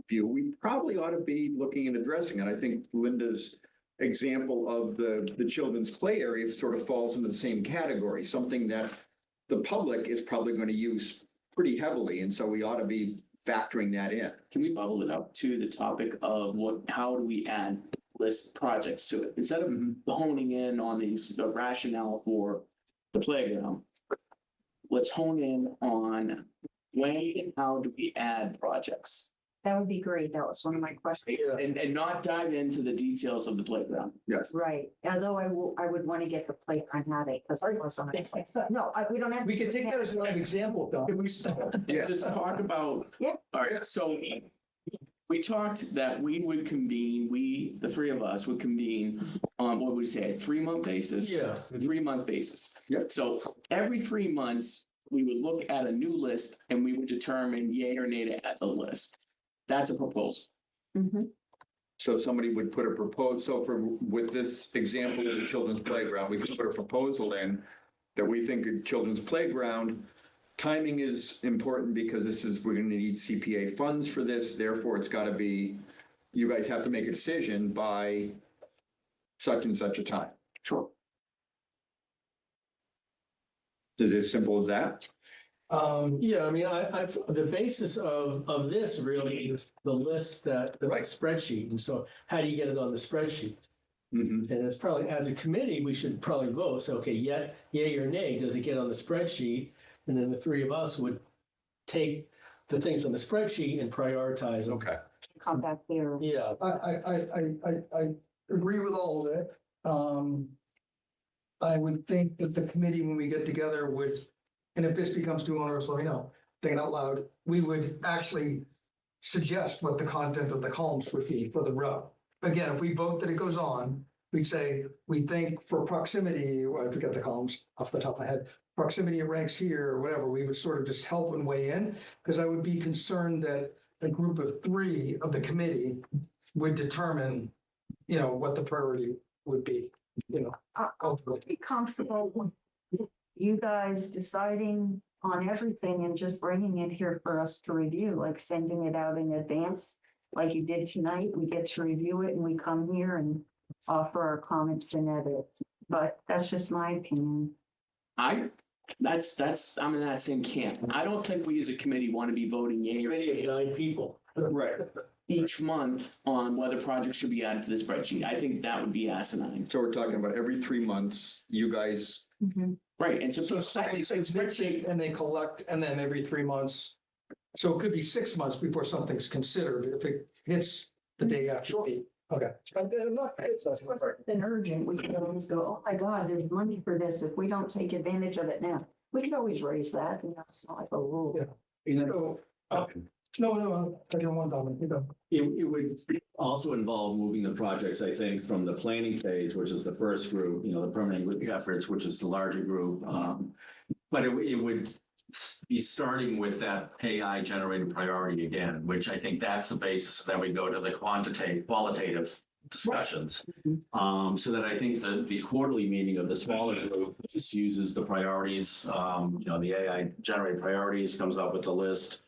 view, we probably ought to be looking and addressing it. I think Linda's example of the children's play area sort of falls into the same category, something that the public is probably going to use pretty heavily, and so we ought to be factoring that in. Can we bubble it up to the topic of how do we add list projects to it? Instead of honing in on the rationale for the playground, let's hone in on when and how do we add projects? That would be great. That was one of my questions. And not dive into the details of the playground. Right, although I would want to get the plate on it, because I was on it. No, we don't have. We can take that as an example, Don. Can we start? Just talk about. Yeah. All right, so we talked that we would convene, the three of us would convene on, what would we say, a 3-month basis? Yeah. 3-month basis. Yep. So every 3 months, we would look at a new list and we would determine yay or nay to add the list. That's a proposal. Mhm. So somebody would put a proposal, so with this example of the children's playground, we could put a proposal in that we think a children's playground, timing is important because we're gonna need CPA funds for this, therefore it's gotta be, you guys have to make a decision by such and such a time. Sure. Is it as simple as that? Yeah, I mean, the basis of this really is the list the Right. spreadsheet. And so how do you get it on the spreadsheet? Mhm. And it's probably, as a committee, we should probably vote. So, okay, yay or nay, does it get on the spreadsheet? And then the three of us would take the things on the spreadsheet and prioritize them. Okay. Come back here. Yeah, I agree with all of it. I would think that the committee, when we get together, would, and if this becomes too onerous, let me know, thinking out loud, we would actually suggest what the content of the columns would be for the row. Again, if we vote that it goes on, we'd say, we think for proximity, I forget the columns off the top of my head, proximity ranks here or whatever, we would sort of just help and weigh in, because I would be concerned that a group of 3 of the committee would determine, what the priority would be, I'll ultimately. be comfortable with you guys deciding on everything and just bringing it here for us to review, like sending it out in advance, like you did tonight. We get to review it and we come here and offer our comments and edits. But that's just my opinion. I'm in that same camp. I don't think we as a committee want to be voting yay or committee of nay 9 people. Right. each month on whether projects should be added to the spreadsheet. I think that would be asinine. So we're talking about every 3 months, you guys, Right, and so. So spreadsheet and they collect, and then every 3 months. So it could be 6 months before something's considered, if it hits the day after. Okay. Then urgent, we could always go, oh my God, there's money for this. If we don't take advantage of it now, we could always raise that. It's not like a rule. Yeah. So, no, I don't want that. It would also involve moving the projects, I think, from the planning phase, which is the first group, the permitting efforts, which is the larger group. But it would be starting with that AI generated priority again, which I think that's the basis. Then we go to the qualitative discussions. So that I think the quarterly meeting of the smaller group just uses the priorities, the AI generated priorities, comes up with the list.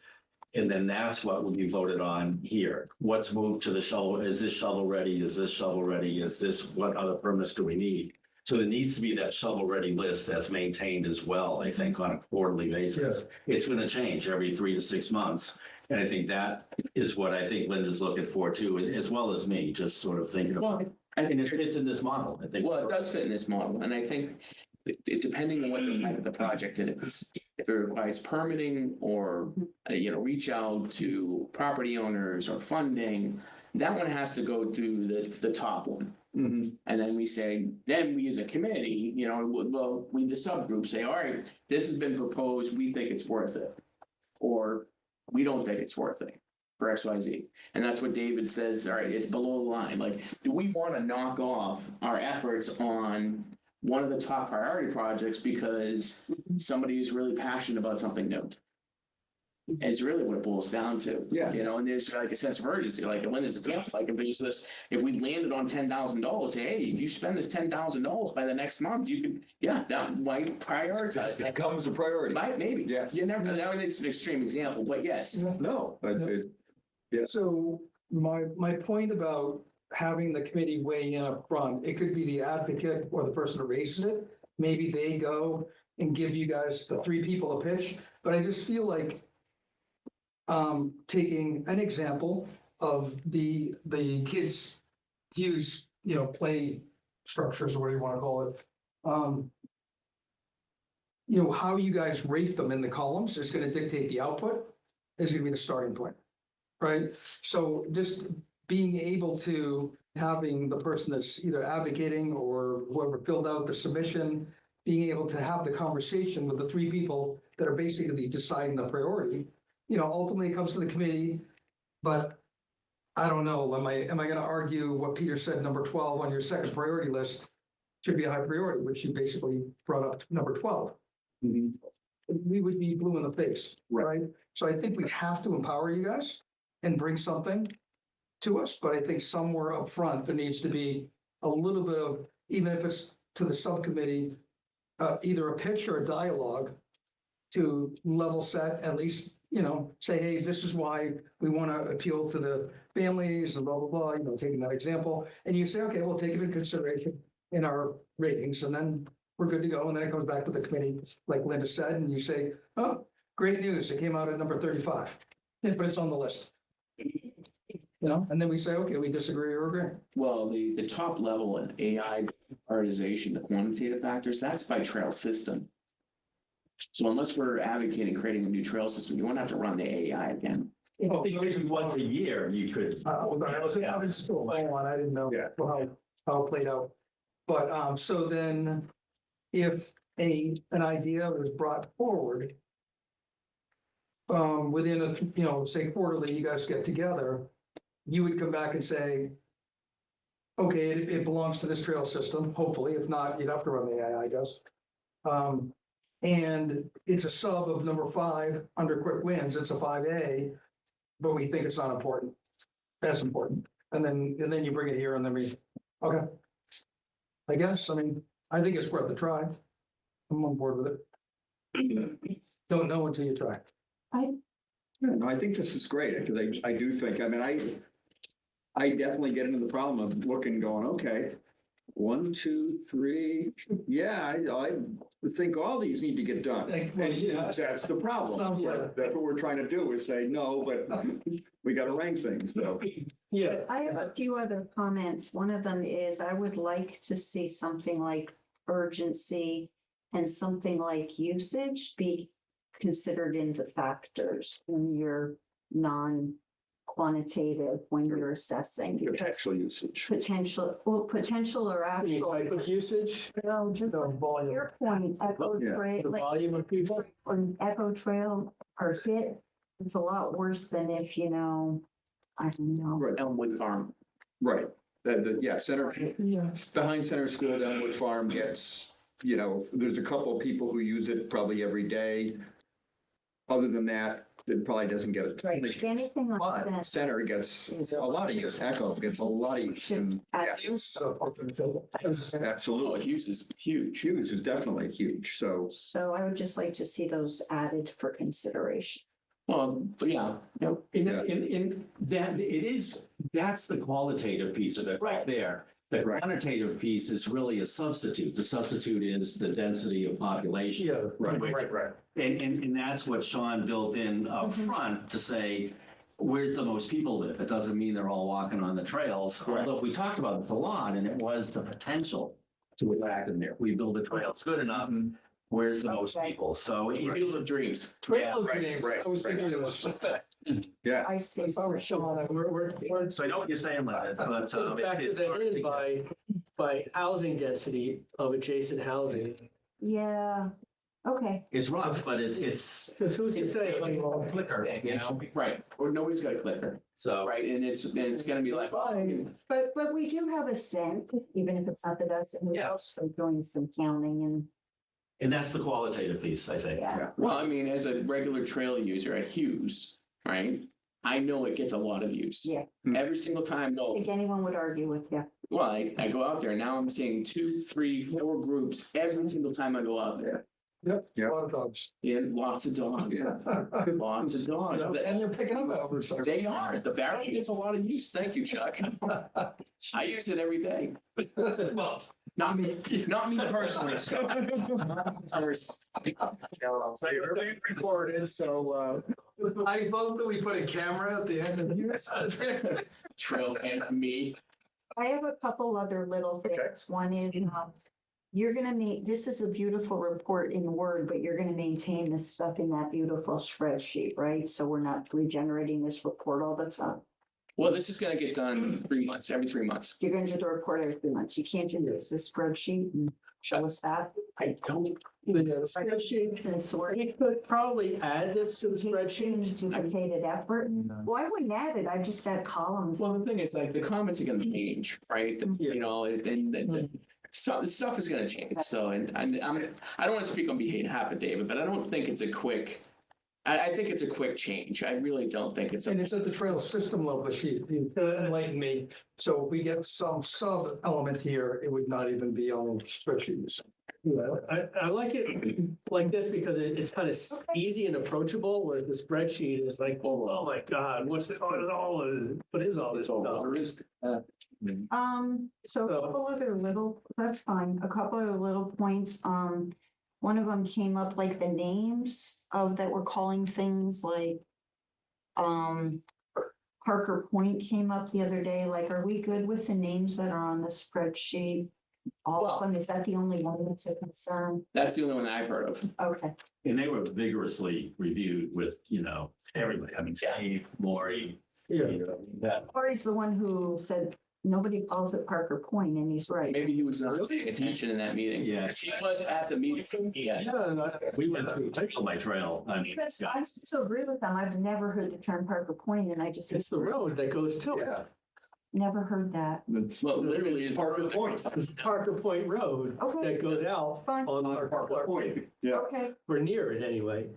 And then that's what will be voted on here. What's moved to the shovel? Is this shovel ready? Is this shovel ready? Is this, what other permits do we need? So there needs to be that shovel ready list that's maintained as well, I think, on a quarterly basis. It's going to change every 3 to 6 months. And I think that is what I think Linda's looking for too, as well as me, just sort of thinking about it. And it fits in this model, I think. Well, it does fit in this model, and I think depending on what the type of the project it is, if it requires permitting or, reach out to property owners or funding, that one has to go through the top one. And then we as a committee, we the subgroup say, all right, this has been proposed, we think it's worth it. Or we don't think it's worth it for XYZ. And that's what David says, all right, it's below the line. Like, do we want to knock off our efforts on one of the top priority projects because somebody who's really passionate about something new? It's really what it boils down to. Yeah. And there's like a sense of urgency, like Linda's example, like if we landed on $10,000, say, hey, if you spend this $10,000 by the next month, you could, that might prioritize. it becomes a priority. Maybe. Yeah. You never, it's an extreme example, but yes. No, but Yeah. So my point about having the committee weigh in up front, it could be the advocate or the person who raises it. Maybe they go and give you guys, the three people, a pitch, but I just feel like taking an example of the kids use, play structures or whatever you want to call it. How you guys rate them in the columns is going to dictate the output, is going to be the starting point, right? So just being able to having the person that's either advocating or whoever filled out the submission, being able to have the conversation with the three people that are basically deciding the priority, ultimately it comes to the committee, but I don't know, am I going to argue what Peter said, number 12 on your second priority list should be a high priority, which you basically brought up number 12. We would be blue in the face, right? So I think we have to empower you guys and bring something to us, but I think somewhere up front, there needs to be a little bit of, even if it's to the subcommittee, either a pitch or a dialogue to level set, at least, say, hey, this is why we want to appeal to the families and blah, blah, blah, taking that example. And you say, okay, we'll take it into consideration in our ratings, and then we're good to go. And then it comes back to the committee, like Linda said, and you say, oh, great news, it came out at number 35, yeah, but it's on the list. And then we say, okay, we disagree or agree. Well, the top level in AI prioritization, the quantitative factors, that's by trail system. So unless we're advocating creating a new trail system, you won't have to run the AI again. I think maybe once a year you could. I was still playing on, I didn't know how it played out. But, so then if an idea was brought forward, within a, say quarterly, you guys get together, you would come back and say, okay, it belongs to this trail system, hopefully, if not, you'd have to run the AI, I guess. And it's a sub of number 5 under quick wins, it's a 5A, but we think it's not important. That's important. And then you bring it here and then okay. I guess, I think it's worth the try. I'm on board with it. Don't know until you try. No, I think this is great, because I do think, I definitely get into the problem of looking, going, okay, 1, 2, 3, yeah, I think all these need to get done. And that's the problem. Sounds like- That's what we're trying to do, is say, no, but we got to rank things, so. Yeah, I have a few other comments. One of them is I would like to see something like urgency and something like usage be considered in the factors when you're non-quantitative, when you're assessing. because Potential usage. Potential or actual. type of usage, No, just No, like volume. your point, Echo Yeah. Trail. the like, volume of people. When Echo Trail are hit, it's a lot worse than if, I don't know. Right, Elmwood Farm. right. Yeah, Center, Yeah. behind Center School, Elmwood Farm gets, there's a couple of people who use it probably every day. Other than that, it probably doesn't get it. Right, anything like But that. Center gets a lot of use, Echo gets a lot of use. Should and- yeah, at least, Oh, Absolutely. Hughes is huge. Hughes is definitely huge, so. so I would just like to see those added for consideration. Well, but yeah, yep. In that, that's the qualitative piece of it right there. The Right. quantitative piece is really a substitute. The substitute is the density of population. Yeah, Right. And that's what Sean built in up front to say, where's the most people live? It doesn't mean they're all walking on the trails. Correct. Although we talked about this a lot, and it was the potential to attract them there. We build the trails good enough, where's the most people? So Field of Dreams. Trail of right, Dreams, right, I was thinking it was. Yeah, I see. If I were Sean, we're. So I know what you're saying, Linda, but so the fact it's that hard it is to- by housing density of adjacent housing. Yeah, okay. It's rough, but it's Because who's to say? clicker, Right, or nobody's got a clicker, So. right, and it's gonna be like, oh, But we do have a sense, even if it's not the best, and we're Yeah. also doing some counting and, And that's the qualitative piece, I think. yeah. well, as a regular trail user at Hughes, right? I know it gets a lot of use. Yeah. Every single time, I though, think anyone would argue with you. well, I go out there, now I'm seeing 2, 3, 4 groups every single time I go out there. Yep, a Yep. lot of dogs. Yeah, lots of dogs. Lots of dogs. And they're picking up hours. They are. The barrel gets a lot of use. Thank you, Chuck. I use it every day. Well, not me personally. So. Everything recorded, so, I vote that we put a camera at the end of the Trail and me. I have a couple other little things. One is, you're gonna make, this is a beautiful report in Word, but you're gonna maintain this stuff in that beautiful spreadsheet, right? So we're not regenerating this report all the time. Well, this is gonna get done 3 months, every 3 months. You're gonna do the report every 3 months. You can't do this spreadsheet and show us that. I don't, the spreadsheet, And sort. we could probably add this to the spreadsheet. Duplicated effort. Well, I wouldn't add it. I just add columns. Well, the thing is, like, the comments are gonna change, right? Yeah. You know, and so the stuff is gonna change. So, and I don't want to speak on behalf of David, but I don't think it's a quick. I think it's a quick change. I really don't think it's And a. it's at the trail system level, but you enlighten me. So if we get some sub element here, it would not even be on the spreadsheet. I like it like this because it's kind of easy and approachable, whereas the spreadsheet is like, oh my God, what is all this stuff? So a couple other little, that's fine, a couple of little points, one of them came up like the names of that we're calling things like, Parker Point came up the other day, like, are we good with the names that are on the spreadsheet? All of them, is that the only one that's a concern? That's the only one I've heard of. Okay, And they were vigorously reviewed with, everybody. I mean, Steve, Lori. Yeah. That. Corey's the one who said, nobody calls it Parker Point, and he's right. Maybe he was not paying attention in that meeting. Yeah. 'Cause he was at the meeting. Yeah, we went through my trail. I mean, Because I still agree with them, I've never heard the term Parker Point, and I just It's the road that goes to it. never heard that. Well, literally is. Parker Point. It's Parker Point Road Okay. that goes out It's fine. on Parker Point. Yeah. Okay, We're near it anyway.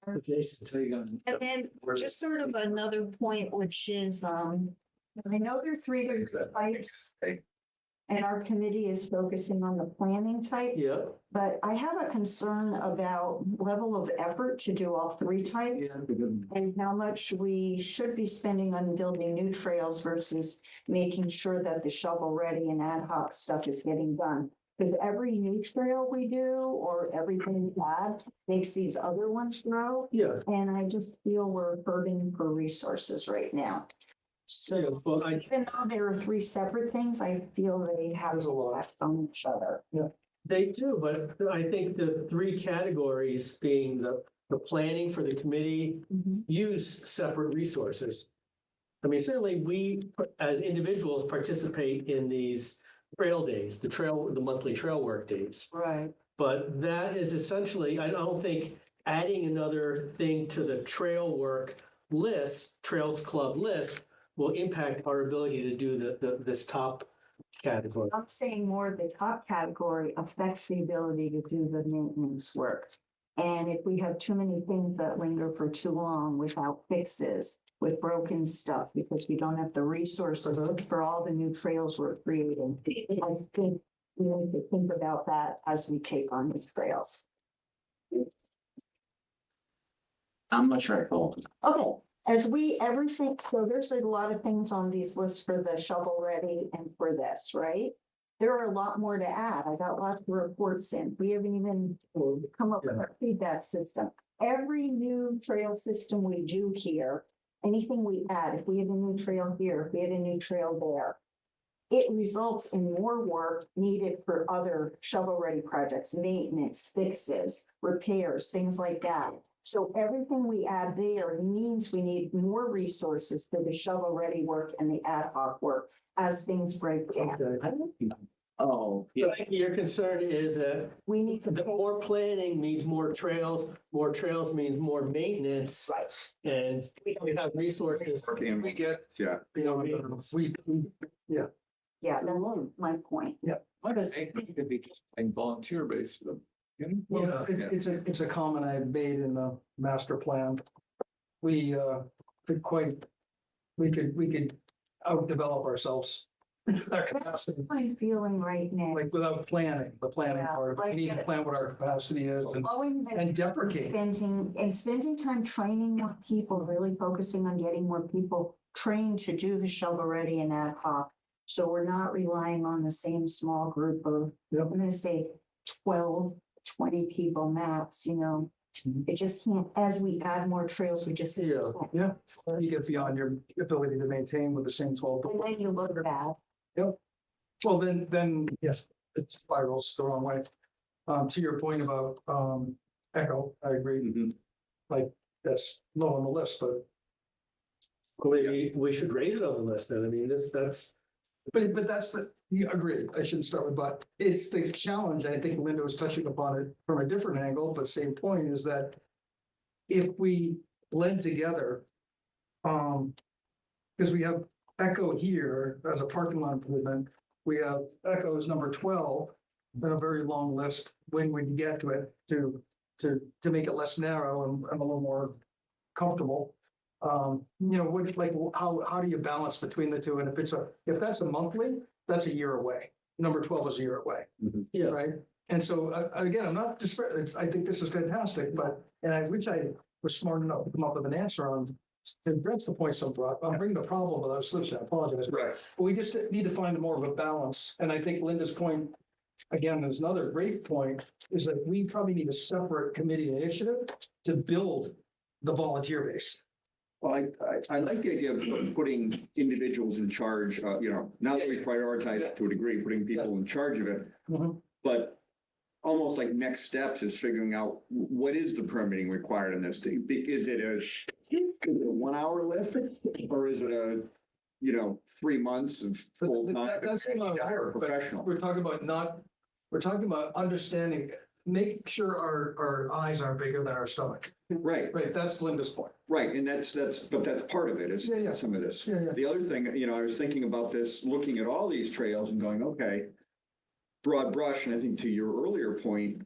Adjacent to. and then just sort of another point, which is, I know there are 3 different types. And our committee is focusing on the planning type, Yeah, but I have a concern about level of effort to do all 3 types. And how much we should be spending on building new trails versus making sure that the shovel ready and ad hoc stuff is getting done. Because every new trail we do or everything we add makes these other ones grow. yeah. And I just feel we're hurting for resources right now. So Well, even though there are 3 separate things, I feel they have There's a lot. effect on each other. they do, but I think the 3 categories being the planning for the committee use separate resources. I mean, certainly we, as individuals, participate in these trail days, the monthly trail work days. Right. But that is essentially, I don't think adding another thing to the trail work list, Trails Club list, will impact our ability to do this top category. I'm saying more of the top category affects the ability to do the maintenance work. And if we have too many things that linger for too long without fixes, with broken stuff, because we don't have the resources for all the new trails we're creating, I think we need to think about that as we take on the trails. I'm not sure I told. Okay, everything, so there's a lot of things on these lists for the shovel ready and for this, right? There are a lot more to add. I got lots of reports in. We haven't even come up with our feedback system. Every new trail system we do here, anything we add, if we have a new trail here, if we had a new trail there, it results in more work needed for other shovel-ready projects, maintenance, fixes, repairs, things like that. So everything we add there means we need more resources for the shovel-ready work and the ad hoc work as things break down. Okay. Oh, yeah. So your concern is that We need to. the more planning means more trails means more maintenance, Right. and we have resources. We get, Yeah. Yeah, that's my point. Because could be just a volunteer based. well, it's a comment I made in the master plan. We could outdevelop ourselves our That's capacity, my feeling right now. like without planning, the planning Yeah, part, we like need to it- plan what our capacity is and Slowing the deprecate. spending time training more people, really focusing on getting more people trained to do the shovel ready and ad hoc. So we're not relying on the same small group of, Yep. I'm gonna say 12, 20 people max, you know. Mhm. It just can't, as we add more trails, we just. Yeah, yeah, you get beyond your ability to maintain with the same 12. And then you look bad. Well, then, yes, it spirals the wrong way. To your point about, Echo, I agree, Mhm. that's low on the list, but Maybe we should raise it on the list then. I mean, that's, But that's the, you agree, I shouldn't start with, but it's the challenge, I think Linda was touching upon it from a different angle, but same point is that if we blend together, because we have Echo here as a parking lot improvement, we have Echo as number 12, and a very long list when we get to it to make it less narrow and a little more comfortable. Which like, how do you balance between the two? And if that's a monthly, that's a year away. Number 12 is a year away, yeah. right? And so again, I'm not just, I think this is fantastic, and I wish I was smart enough to come up with an answer on, to address the point some brought. I'm bringing the problem without a solution, I apologize. Right. But we just need to find more of a balance. And I think Linda's point, again, is another great point, is that we probably need a separate committee initiative to build the volunteer base. Well, I like the idea of putting individuals in charge, now that we prioritize it to a degree, putting people in charge of it. Mhm. But almost like next steps is figuring out what is the permitting required in this? Is it a 1 hour lift or is it 3 months of But full time? that's not hard, but Professional. we're talking about understanding, making sure our eyes aren't bigger than our stomach. Right, Right, that's Linda's point. right. And that's part of it is Yeah. some of this. Yeah. The other thing, I was thinking about this, looking at all these trails and going, okay, broad brush, and I think to your earlier point,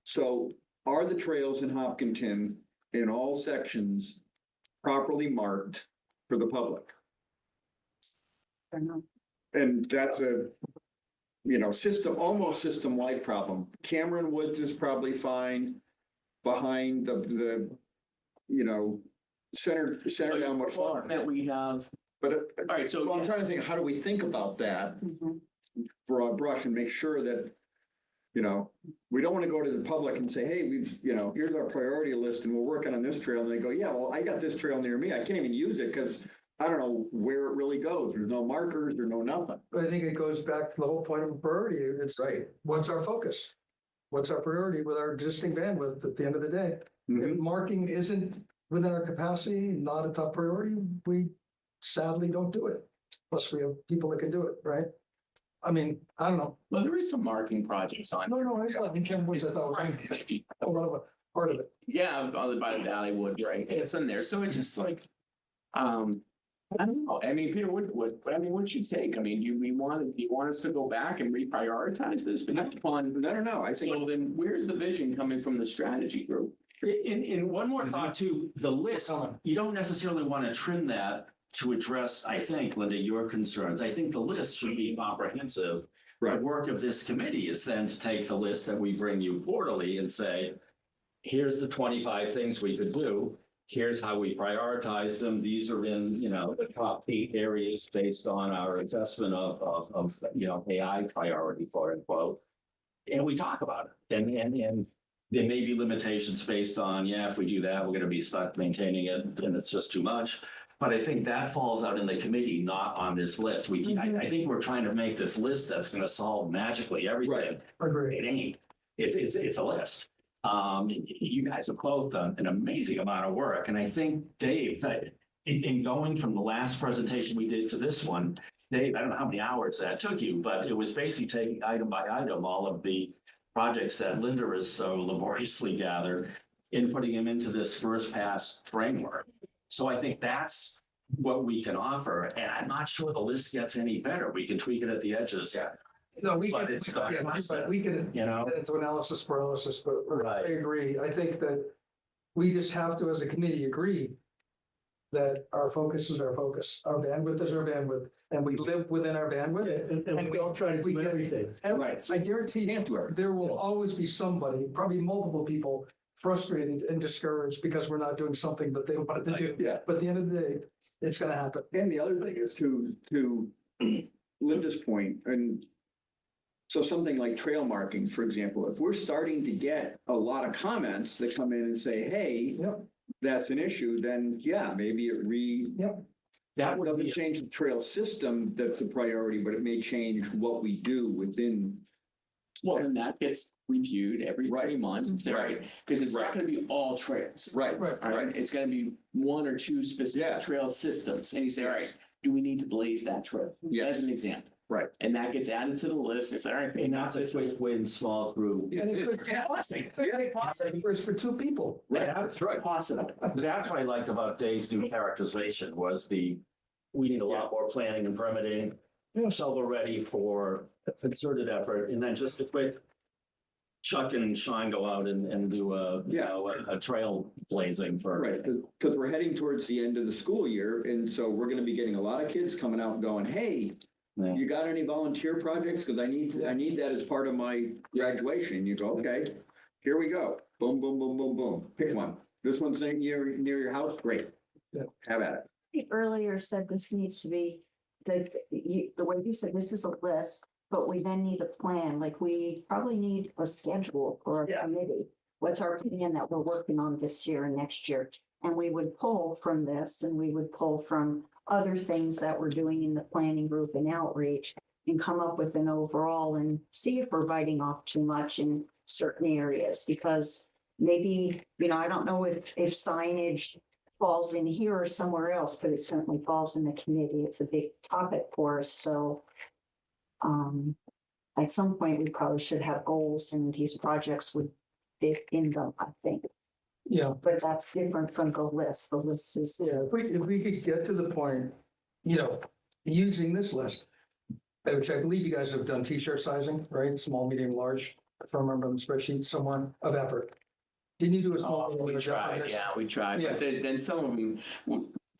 so are the trails in Hopkinton in all sections properly marked for the public? And that's a, almost system-wide problem. Cameron Woods is probably fine behind the center Elmwood Farm. That we have, But, all right, so. well, I'm trying to think, how do we think about that Mhm. broad brush and make sure that, we don't want to go to the public and say, hey, here's our priority list and we're working on this trail. And they go, yeah, well, I got this trail near me. I can't even use it because I don't know where it really goes. There's no markers, there's no nothing. But I think it goes back to the whole point of a priority. It's Right. what's our focus? What's our priority with our existing bandwidth at the end of the day? If Mhm. marking isn't within our capacity, not a top priority, we sadly don't do it. Plus we have people that can do it, right? I mean, I don't know. Well, there is some marking projects on. No, I just like Cameron Woods, I thought was a lot of a part of it. Yeah, by the Valleywood, right? It's in there. So it's just like, I don't know. I mean, Peter, what's your take? I mean, you want us to go back and reprioritize this? But that's fun. No, I think. So then where's the vision coming from the strategy group? In one more thought too, the list, you don't necessarily want to trim that to address, I think, Linda, your concerns. I think the list should be comprehensive. The Right. work of this committee is then to take the list that we bring you quarterly and say, here's the 25 things we could do. Here's how we prioritize them. These are in, the top 8 areas based on our assessment of AI priority, quote unquote. And we talk about it. And there may be limitations based on, if we do that, we're going to be stuck maintaining it and it's just too much. But I think that falls out in the committee, not on this list. I think we're trying to make this list that's going to solve magically everything. Right. Agreed. It ain't. It's a list. You guys have both done an amazing amount of work. And I think, Dave, that in going from the last presentation we did to this one, Dave, I don't know how many hours that took you, but it was basically taking item by item all of the projects that Linda has so laboriously gathered and putting them into this first pass framework. So I think that's what we can offer. And I'm not sure the list gets any better. We can tweak it at the edges. Yeah. No, we But can, it's the but process, we can, get into analysis paralysis, but Right. I agree. I think that we just have to, as a committee, agree that our focus is our focus, our bandwidth is our bandwidth, and we live within our Yeah, bandwidth. and we don't try to we do get- everything. And Right. I guarantee you, there will always be somebody, probably multiple people, frustrated and discouraged because we're not doing something that they wanted to do. Yeah. But at the end of the day, it's gonna happen. And the other thing is to Linda's point, and so something like trail markings, for example, if we're starting to get a lot of comments that come in and say, hey, Yep. that's an issue, then yeah, maybe That would doesn't be, change the trail system that's a priority, but it may change what we do within. Well, and that gets reviewed every 3 months, Right. because it's not Right. gonna be all trails. Right, Right. All right, it's gonna be one or two Yeah. specific trail systems, and you say, all right, do we need to blaze that trail? Yes. As an example. Right. And that gets added to the list, it's all right. and that's a quick win, small group. And it could take hours for two people. That's right. Possible. That's what I liked about Dave's new characterization was we need a lot more planning and permitting, shovel ready for a concerted effort, and then just a quick Chuck and Sean go out and do a trail blazing for. right, because we're heading towards the end of the school year, and so we're gonna be getting a lot of kids coming out and going, hey, Yeah. you got any volunteer projects? Because I need that as part of my graduation. You go, okay, here we go. Boom, boom, boom, boom, boom. Pick one. This one's near your house, great. Yeah. Have at it. You earlier said this needs to be, the way you said, this is a list, but we then need a plan, like we probably need a schedule for a committee. What's our plan that we're working on this year and next year? And we would pull from this and we would pull from other things that we're doing in the planning group and outreach and come up with an overall and see if we're biting off too much in certain areas, because maybe, I don't know if signage falls in here or somewhere else, but it certainly falls in the committee. It's a big topic for us, so at some point, we probably should have goals and these projects would fit in them, I think. Yeah. But that's different from the list. The list is, Yeah, if we could get to the point, using this list, which I believe you guys have done t-shirt sizing, right? Small, medium, large, if I remember on the spreadsheet somewhere of effort. Didn't you do a small? medium, We large tried, effort? yeah, we tried, Yeah. but then some of them,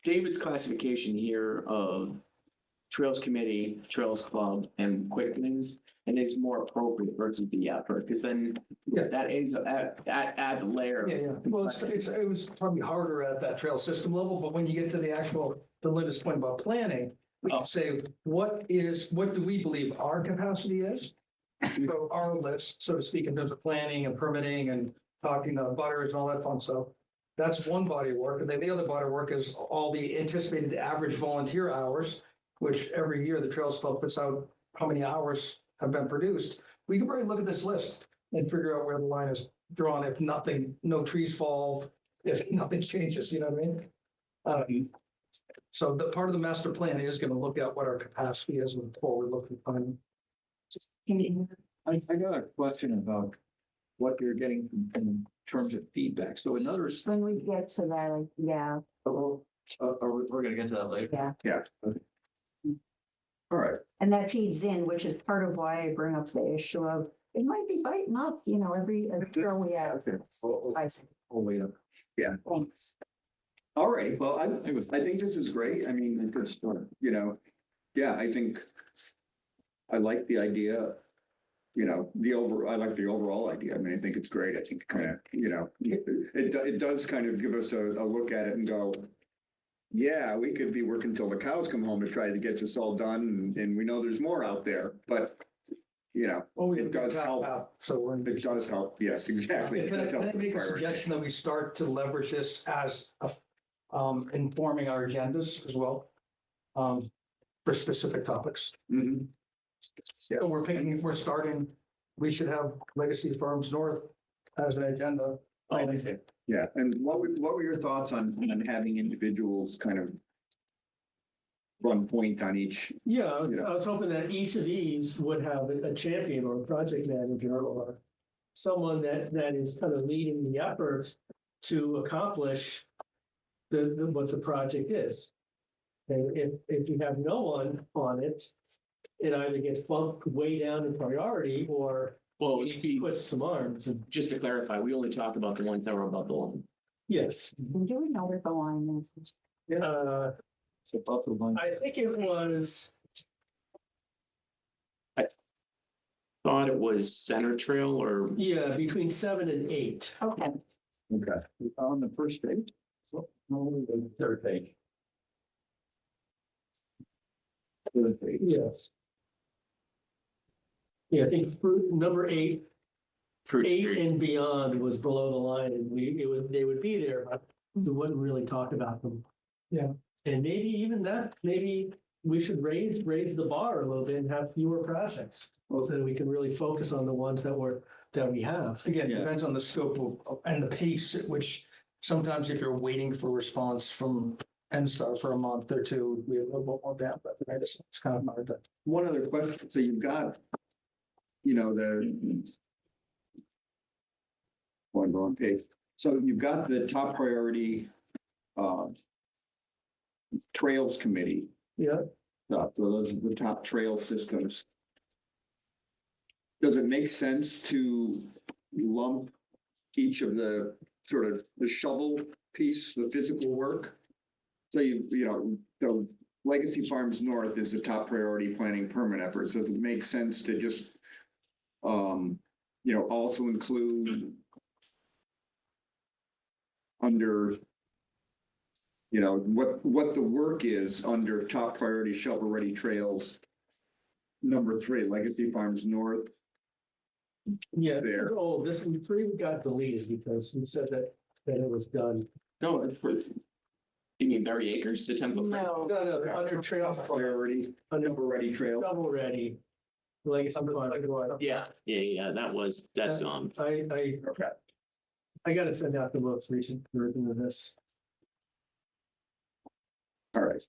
David's classification here of Trails Committee, Trails Club, and Quick Wins, and it's more appropriate versus the effort, because then Yeah. that adds a layer. Yeah, yeah. Well, it was probably harder at that trail system level, but when you get to the actual, the latest point about planning, we can say, what do we believe our capacity is? So our list, so to speak, in terms of planning and permitting and talking to butters and all that fun stuff. That's one body of work. And then the other body of work is all the anticipated average volunteer hours, which every year the Trails Club puts out how many hours have been produced. We can probably look at this list and figure out where the line is drawn if nothing, no trees fall, if nothing changes, you know what I mean? So the part of the master plan is going to look at what our capacity is with forward-looking plan. I got a question about what you're getting in terms of feedback. So in other words, when we get to that, yeah, we're gonna get to that later. yeah. All right. And that feeds in, which is part of why I bring up the issue of, it might be biting up, every trail we have. I see. Oh, wait up. Thanks. All right, well, I think this is great. I mean, a good start, yeah, I think I like the idea, I like the overall idea. I mean, I think it's great. I think kind of, it does kind of give us a look at it and go, yeah, we could be working till the cows come home to try to get this all done, and we know there's more out there, but, it does help. So we're in. It does help, yes, exactly. It Can I does help make a with priority. suggestion that we start to leverage this as informing our agendas as well? For specific topics. Mhm. So we're starting, we should have Legacy Farms North as an agenda. I see. Yeah, and what were your thoughts on having individuals kind of run point on each? Yeah, I was hoping that each of these would have a champion or a project manager or someone that is kind of leading the efforts to accomplish what the project is. And if you have no one on it, it either gets bumped way down in priority or Well, you need to twist some arms. And just to clarify, we only talked about the ones that were above the line. yes, Do we know what the line is? So above the line. I think it was, Thought it was Center Trail or yeah, between 7 and 8. Okay, Okay. On the first page? No, the third page. Third page. Yes. Yeah, I think number 8, Fruit 8 Street. and beyond was below the line, and they would be there, but we wouldn't really talk about them. Yeah. And maybe even that, maybe we should raise the bar a little bit and have fewer projects, so that we can really focus on the ones that we have. Again, it Yeah. depends on the scope and the pace at which, sometimes if you're waiting for response from NSTAR for a month or two, we have a little more bandwidth, right? It's kind of hard to. One other question, so you've got, the wrong page. So you've got the top priority Trails Committee. Yeah. So those are the top trail systems. Does it make sense to lump each of the sort of the shovel piece, the physical work? So the Legacy Farms North is the top priority planning permit effort. So does it make sense to just, also include under, what the work is under top priority shovel ready trails? Number 3, Legacy Farms North. Yeah, There. this 3 got deleted because you said that it was done. No, it's for, you mean Berry Acres, the temple? no, No, under trails, Priority, under number ready trail. shovel ready. Legacy Farm. Yeah, that's gone. I gotta send out the most recent version of this. All right.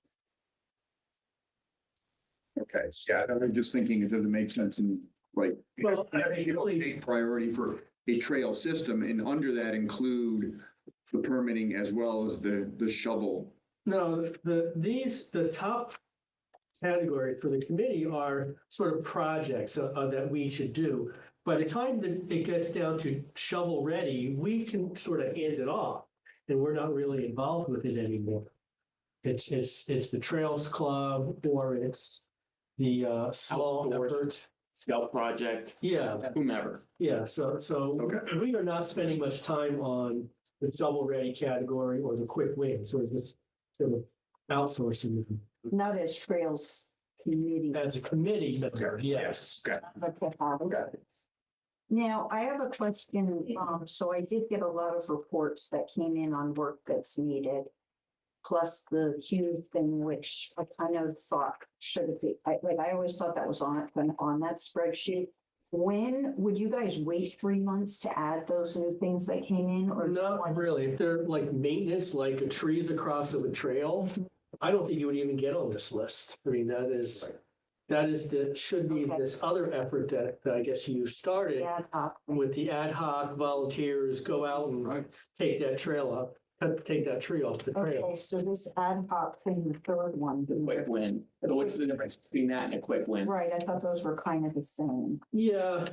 Okay, yeah, I'm just thinking, it doesn't make sense in like, Well, a priority for a trail system, and under that include the permitting as well as the shovel. No, the top category for the committee are sort of projects that we should do. By the time that it gets down to shovel ready, we can sort of hand it off, and we're not really involved with it anymore. It's the Trails Club, or it's the small Outdoors. effort. Scout Project, Yeah, whomever. yeah, so Okay. we are not spending much time on the shovel ready category or the quick wins, or just sort of outsourcing them. not as Trails Committee. As a committee member, yes. Okay. Now, I have a question. So I did get a lot of reports that came in on work that's needed. Plus the Hugh thing, which I kind of thought should have been, I always thought that was on that spreadsheet. When would you guys wait 3 months to add those new things that came in, or? Not really. If they're like maintenance, like a trees across of a trail, I don't think you would even get on this list. I mean, should be Okay. this other effort that I guess you started Ad hoc thing? with the ad hoc volunteers, go out and take that trail up, take that tree off the trail. Okay, so this ad hoc thing, the third one. Quick win. So what's the difference between that and a quick win? Right, I thought those were kind of the same. Yeah,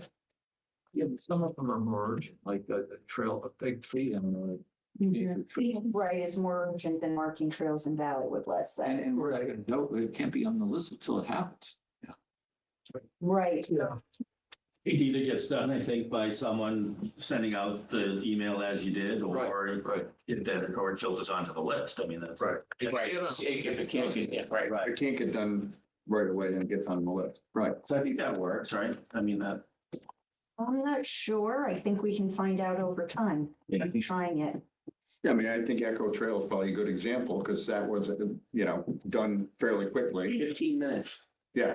Yeah, but some of them are merged, like a trail, a big tree and Right, it's more urgent than marking trails in Valleywood, let's say. and we're like, no, it can't be on the list until it happens. Right, yeah. It either gets done, I think, by someone sending out the email as you did, or Right. it filters onto the list. I mean, that's. Right. Right, if it can't be, yeah, right. It can't get done right away and it gets on the list. Right. So I think that works, right? I mean, that. I'm not sure. I think we can find out over time. Yeah. I'm trying it. Yeah, I mean, I think Echo Trail is probably a good example because that was, done fairly quickly. 15 minutes. Yeah,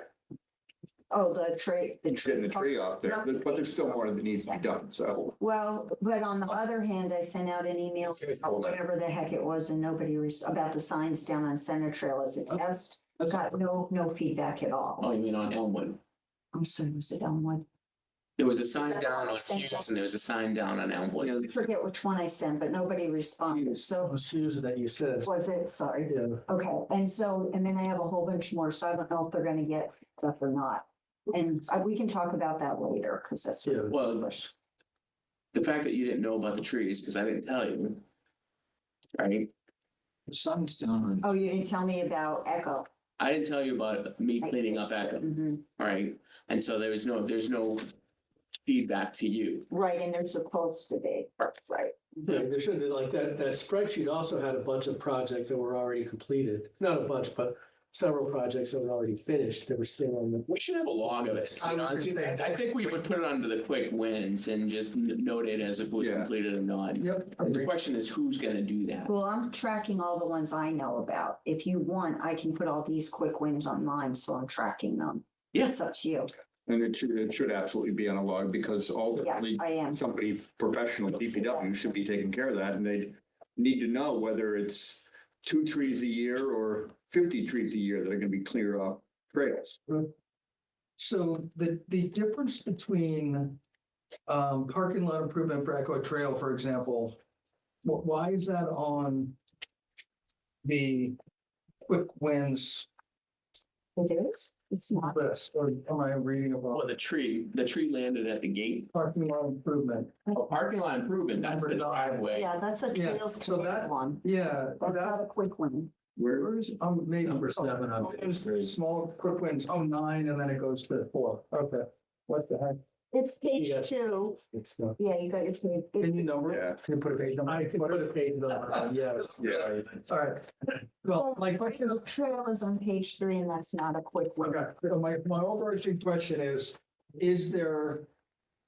Oh, the tree. getting the tree off there, but there's still more that needs to be done, so. Well, but on the other hand, I sent out an email, about whatever the heck it was, and nobody about the signs down on Center Trail as a test. Got no feedback at all. Oh, you mean on Elmwood? I'm sorry, was it Elmwood? There was a sign that down what I on sent Hughes you? and there was a sign down on I Elmwood. forget which one I sent, but nobody responded. It So was Hughes that you said. was it? Sorry. Yeah. Okay, and then I have a whole bunch more, so I don't know if they're gonna get stuff or not. And we can talk about that later, because that's. Yeah. Well, the fact that you didn't know about the trees, because I didn't tell you. Right? The sun's down. Oh, you didn't tell me about Echo. I didn't tell you about me cleaning up Echo, Mhm. all right? And so there's no feedback to you. Right, and they're supposed to be, right. Yeah, there should be like that spreadsheet also had a bunch of projects that were already completed. Not a bunch, but several projects that were already finished that were still on the. We should have a log of it. to be I was honest with gonna you. say- I think we would put it under the quick wins and just note it as if it was Yeah. completed or not. Yep. And the question is, who's gonna do that? Well, I'm tracking all the ones I know about. If you want, I can put all these quick wins on mine, so I'm tracking them. Yeah. It's up to you. And it should absolutely be on a log because Yeah, ultimately I am. somebody professional, DPW should be taking care of that and they need to know whether it's 2 trees a year or 50 trees a year that are gonna be cleared off trails. So the difference between parking lot improvement for Echo Trail, for example, why is that on the quick wins It is, it's not. list? Or am I reading Well, about the tree landed at the gate. parking lot improvement? Parking lot improvement, that's the Number 9. driveway. Yeah, that's a Yeah, Trails so Committee that- one. Yeah, That's that, not a quick one. Where is it? maybe. Number 7 on page 3. Small quick wins, 9, and then it goes to 4. Okay. What the heck? It's page Yeah. 2. It's not. Yeah, you got your page. Can you number it? Yeah. Can you put a page number? I can put a page number, yes. Yeah. All right. Well, my question The trail is on page 3 and that's not a quick one. Okay, so my overarching question is there,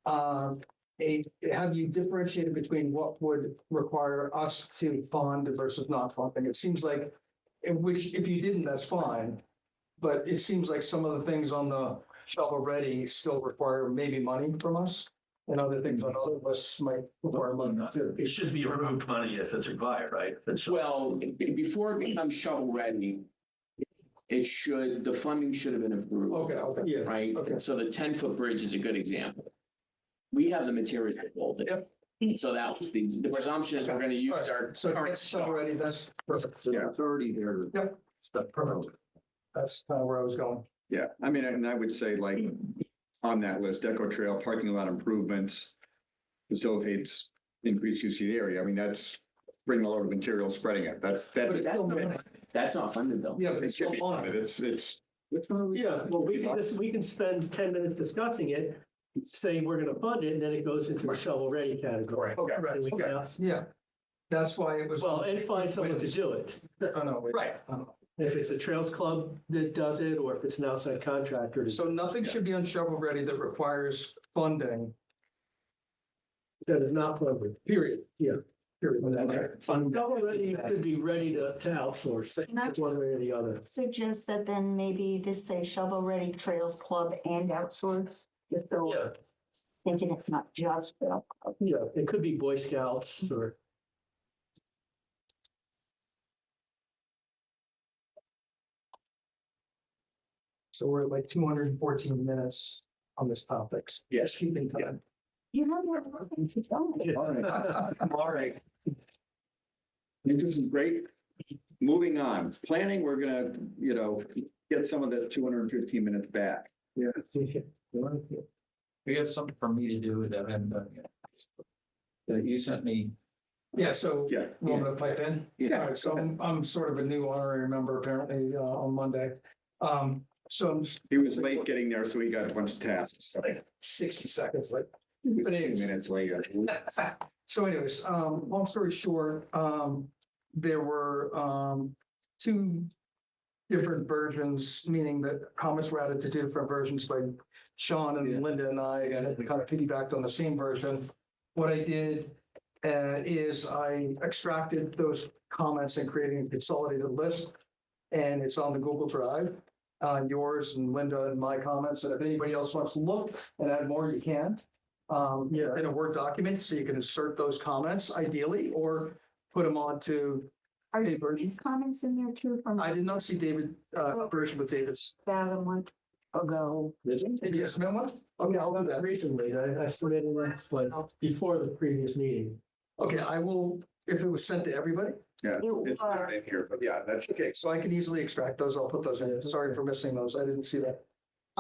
have you differentiated between what would require us to fund versus not funding? It seems like, if you didn't, that's fine. But it seems like some of the things on the shovel ready still require maybe money from us. And other things on other lists might require money too. It should be approved money if it's required, right? If it's- Well, before it becomes shovel ready, the funding should have been approved. Okay. Yeah. Right? Okay. So the 10-foot bridge is a good example. We have the material to build it. So that was the presumption is we're gonna use our So current that's shovel ready, that's perfect. Yeah. It's already there. Yep. Stuff Perfect. That's kind of where I was going. Yeah, I mean, and I would say like on that list, Echo Trail parking lot improvements facilitates increased use of the area. I mean, that's bringing a lot of material, spreading it. But it's still money. That's not funded though. Yeah, but It it's should still be money. funded. It's, Yeah, well, we can spend 10 minutes discussing it, saying we're gonna fund it, and then it goes into the shovel ready category. Okay, And we can okay. ask- Yeah, that's why it was. Well, and find someone to do it. Oh, no, wait. Right. If it's a Trails Club that does it, or if it's an outside contractor. to- So nothing should be on shovel ready that requires funding, That is not funded. period. Yeah. Period. Shovel ready could be ready to outsource, Can I one way or the other. Suggest that then maybe this say shovel ready Trails Club and outsource, just so Yeah, thinking it's not just Trail Club. yeah, it could be Boy Scouts or. So we're at like 214 minutes on this topic. Yes. Keeping time. You know, you're welcome to tell me. all right. I think this is great. Moving on, planning, we're gonna, get some of the 215 minutes back. You have something for me to do that I haven't done yet. That you sent me. Yeah, so. Yeah. You want me to pipe in? Yeah. All right, so I'm sort of a new honorary member apparently on Monday. So I'm He was late getting there, so he got a bunch of tasks. like 60 seconds late. 15 minutes later. So anyways, long story short, there were 2 different versions, meaning that comments were added to 2 different versions by Sean and Linda and I, and it kind of piggybacked on the same version. What I did is I extracted those comments and created a consolidated list, and it's on the Google Drive. Yours and Linda and my comments, and if anybody else wants to look and add more, you can. In a Word document, so you can insert those comments ideally, or put them onto Are paper. these comments in there too from I did not see David, version with David's. about a month ago? Did you submit one? Okay, I'll do that. Recently, I submitted this like before the previous meeting. Okay, I will, if it was sent to everybody. Yeah, It it's not in was. here, but yeah, that's. Okay, so I can easily extract those. I'll put those in. Sorry for missing those. I didn't see that.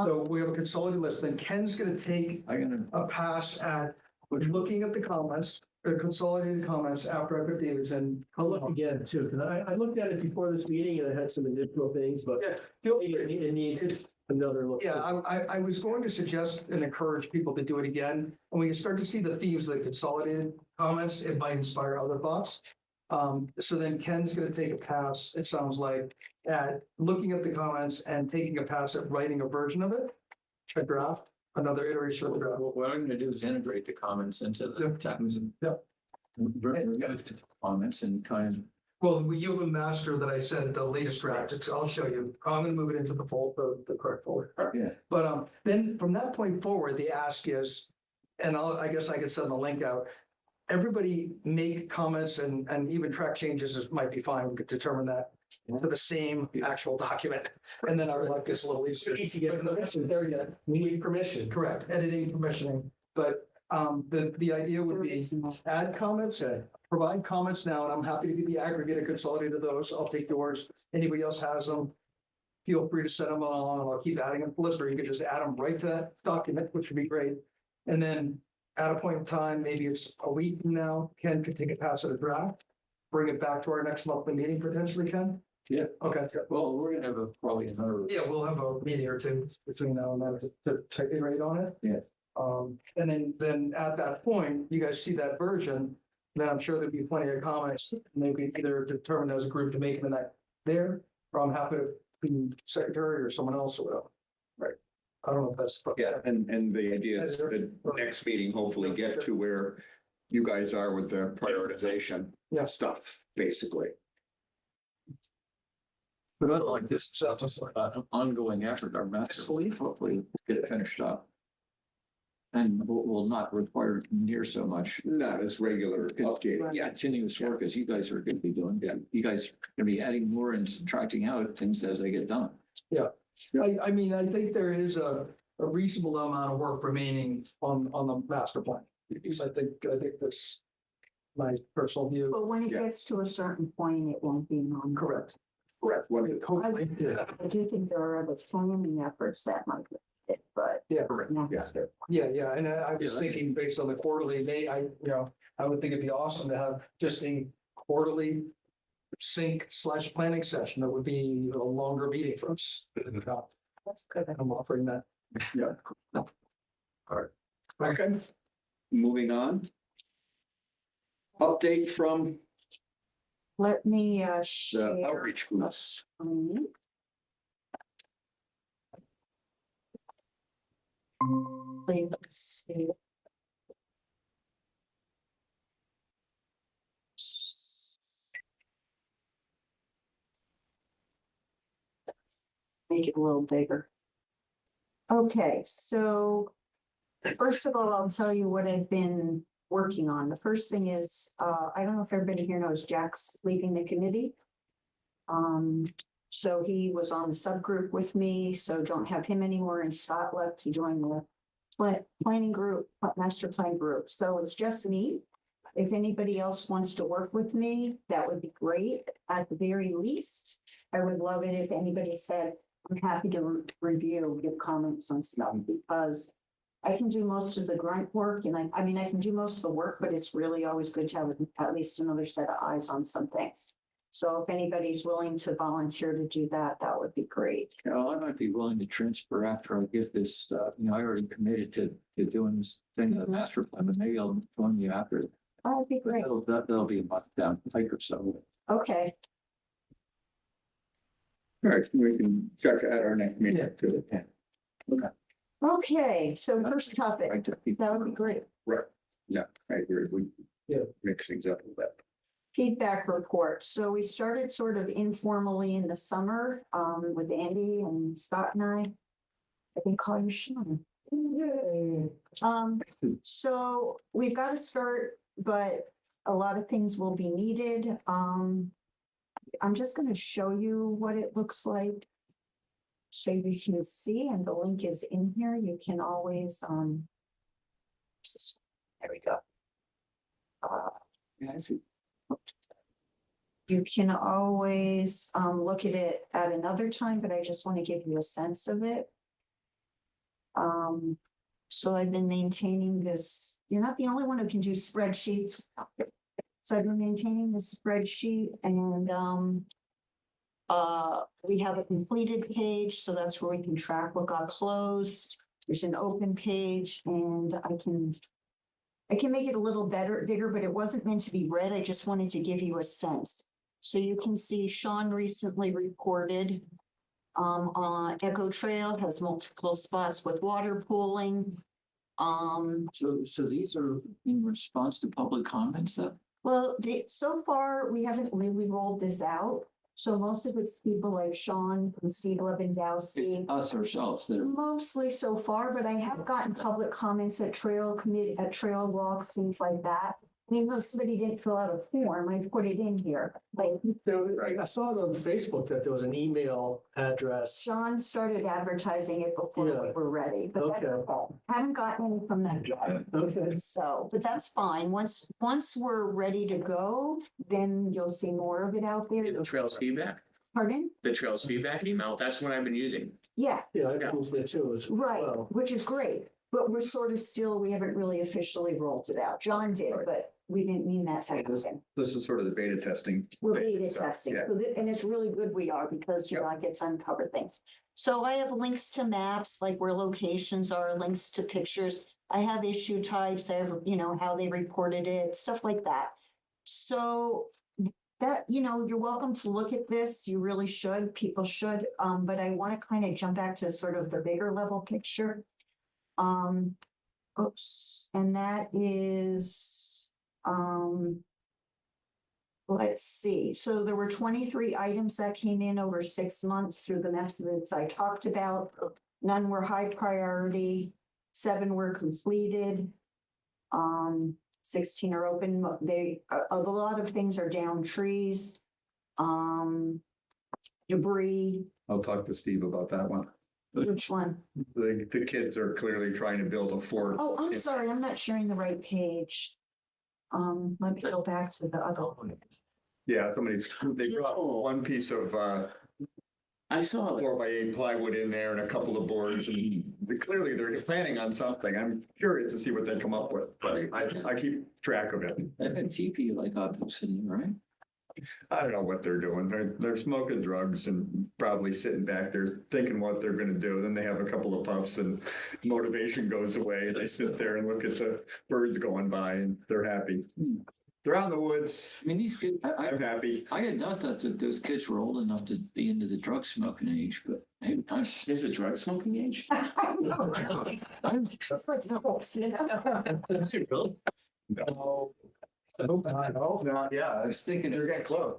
So we have a consolidated list. Then Ken's gonna take I'm gonna. a pass at looking at the comments consolidated comments after I put David's in. I'll look again too, because I looked at it before this meeting and I had some additional things, but Yeah, feel it free. it needs another look. Yeah, I was going to suggest and encourage people to do it again. And when you start to see the themes like consolidated comments, it might inspire other thoughts. So then Ken's gonna take a pass, it sounds like, at looking at the comments and taking a pass at writing a version of it. A draft, another iteration of the draft. What I'm gonna do is integrate the comments into the text. Yeah. Remove the comments and kind of, Well, you have a master that I said, the latest draft, I'll show you. I'm gonna move it into the the correct folder. Yeah. But then from that point forward, the ask is, and I guess I could send the link out. Everybody make comments and even track changes might be fine. We could determine that to the same actual document. And then our life gets a little easier. We need to get permission. There yet. We need permission. Correct, editing, permissioning. But the idea would be add comments, provide comments now, and I'm happy to be the aggregator consolidated of those. I'll take yours. Anybody else has them, feel free to send them along, and I'll keep adding them to the list, or you can just add them right to that document, which would be great. And then at a point in time, maybe it's a week from now, Ken could take a pass at a draft, bring it back to our next monthly meeting potentially, Ken? Yeah. Okay, well, we're gonna have probably another. yeah, we'll have a meeting or two between now and then to iterate on it. Yeah. And then at that point, you guys see that version, then I'm sure there'd be plenty of comments. Maybe either determine as a group to make it in that there, or I'm happy to be secretary or someone else or whatever. Right. I don't know if that's. Yeah, and the idea is the next meeting, hopefully get to where you guys are with the prioritization Yeah. stuff, basically. But I like this, just like an ongoing effort, our master Belief. hopefully get it finished up. And will not require near so much. Not as regular update. Yeah, continuous work as you guys are gonna be doing. Yeah. You guys are gonna be adding more and subtracting out things as they get done. I mean, I think there is a reasonable amount of work remaining on the master plan. I think that's my personal view. But when it Yeah. gets to a certain point, it won't be non. Correct. Correct. What it- Hopefully, yeah. I do think there are other planning efforts that might be it, but Yeah. next. Yeah, and I was thinking based on the quarterly, I would think it'd be awesome to have just a quarterly sync/planning session. That would be a longer meeting for us. That's good. I'm offering that. Yeah. All right. Okay. Moving on. Update from Let me the share. outreach a groups. screen. Please, let's see. Make it a little bigger. Okay, so first of all, I'll tell you what I've been working on. The first thing is, I don't know if everybody here knows Jack's leaving the committee. So he was on the subgroup with me, so don't have him anymore, and Scott left to join the planning group, master plan group. So it's just me. If anybody else wants to work with me, that would be great. At the very least, I would love it if anybody said, I'm happy to review, give comments on stuff, because I can do most of the grunt work, and I mean, I can do most of the work, but it's really always good to have at least another set of eyes on some things. So if anybody's willing to volunteer to do that, that would be great. You know, I might be willing to transfer after I get this, I already committed to doing this thing, the Mhm. master plan, but maybe I'll join you after. Oh, that'd be great. That'll be a month down, a week or so. Okay, All right, we can check at our next meeting too. okay, so first topic, Right to people. that would be great. Right. Yeah, I agree. We Yeah. mix things up a little bit. Feedback report. So we started sort of informally in the summer with Andy and Scott and I can call you Sean. Yay. So we've got to start, but a lot of things will be needed. I'm just going to show you what it looks like so you can see, and the link is in here. You can always, there we go. Yeah, I see. You can always look at it at another time, but I just want to give you a sense of it. So I've been maintaining this, you're not the only one who can do spreadsheets. So I've been maintaining this spreadsheet and, we have a completed page, so that's where we can track what got closed. There's an open page and I can make it a little bigger, but it wasn't meant to be read. I just wanted to give you a sense. So you can see Sean recently reported on Echo Trail has multiple spots with water pooling. So these are in response to public comments that? Well, so far, we haven't really rolled this out. So most of it's people like Sean and Steve Lewandowski. Us ourselves that are. Mostly so far, but I have gotten public comments at trail walks, things like that. I mean, though somebody didn't fill out a form, I put it in here. Like I saw it on Facebook that there was an email address. Sean started advertising it before we Yeah. were ready, but that's Okay. okay. Haven't gotten any from them yet. Okay. So, but that's fine. Once we're ready to go, then you'll see more of it out there. The Trails feedback, Pardon? the Trails feedback email, that's what I've been using. Yeah, Yeah, I used it too as right, well. which is great. But we're sort of still, we haven't really officially rolled it out. John did, but we didn't mean that to happen. This is sort of the beta testing. We're phase, beta so, testing, yeah. so and it's really good we are because, you know, I get to uncover things. So I have links to maps, like where locations are, links to pictures. I have issue types, I have, you know, how they reported it, stuff like that. So that, you know, you're welcome to look at this. You really should, people should. But I want to kind of jump back to sort of the bigger level picture. Oops, and that is, let's see. So there were 23 items that came in over 6 months through the methods I talked about. None were high priority, 7 were completed. 16 are open. A lot of things are down trees, debris. I'll talk to Steve about that one. Which one? The kids are clearly trying to build a fort. Oh, I'm sorry, I'm not sharing the right page. Let me go back to the other one. Yeah, they brought one piece of I saw it. 4x8 plywood in there and a couple of boards, and clearly they're planning on something. I'm curious to see what they come up with, but I keep track of it. I've had TP like objects in there, right? I don't know what they're doing. They're smoking drugs and probably sitting back there thinking what they're gonna do. Then they have a couple of puffs and motivation goes away. And they sit there and look at the birds going by and they're happy. They're out in the woods. I mean, these kids, I'm happy. I had not thought that those kids were old enough to be into the drug smoking age, but maybe I'm. There's a drug smoking age? It's like folks, you know? That's it, really? No. I hope not. Not, yeah. I was thinking They're it's getting close.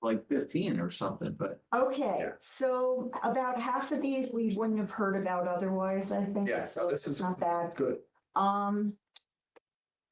like 15 or something, but. Okay, Yeah. so about half of these we wouldn't have heard about otherwise, I think. Yeah, So this it's is not bad. good.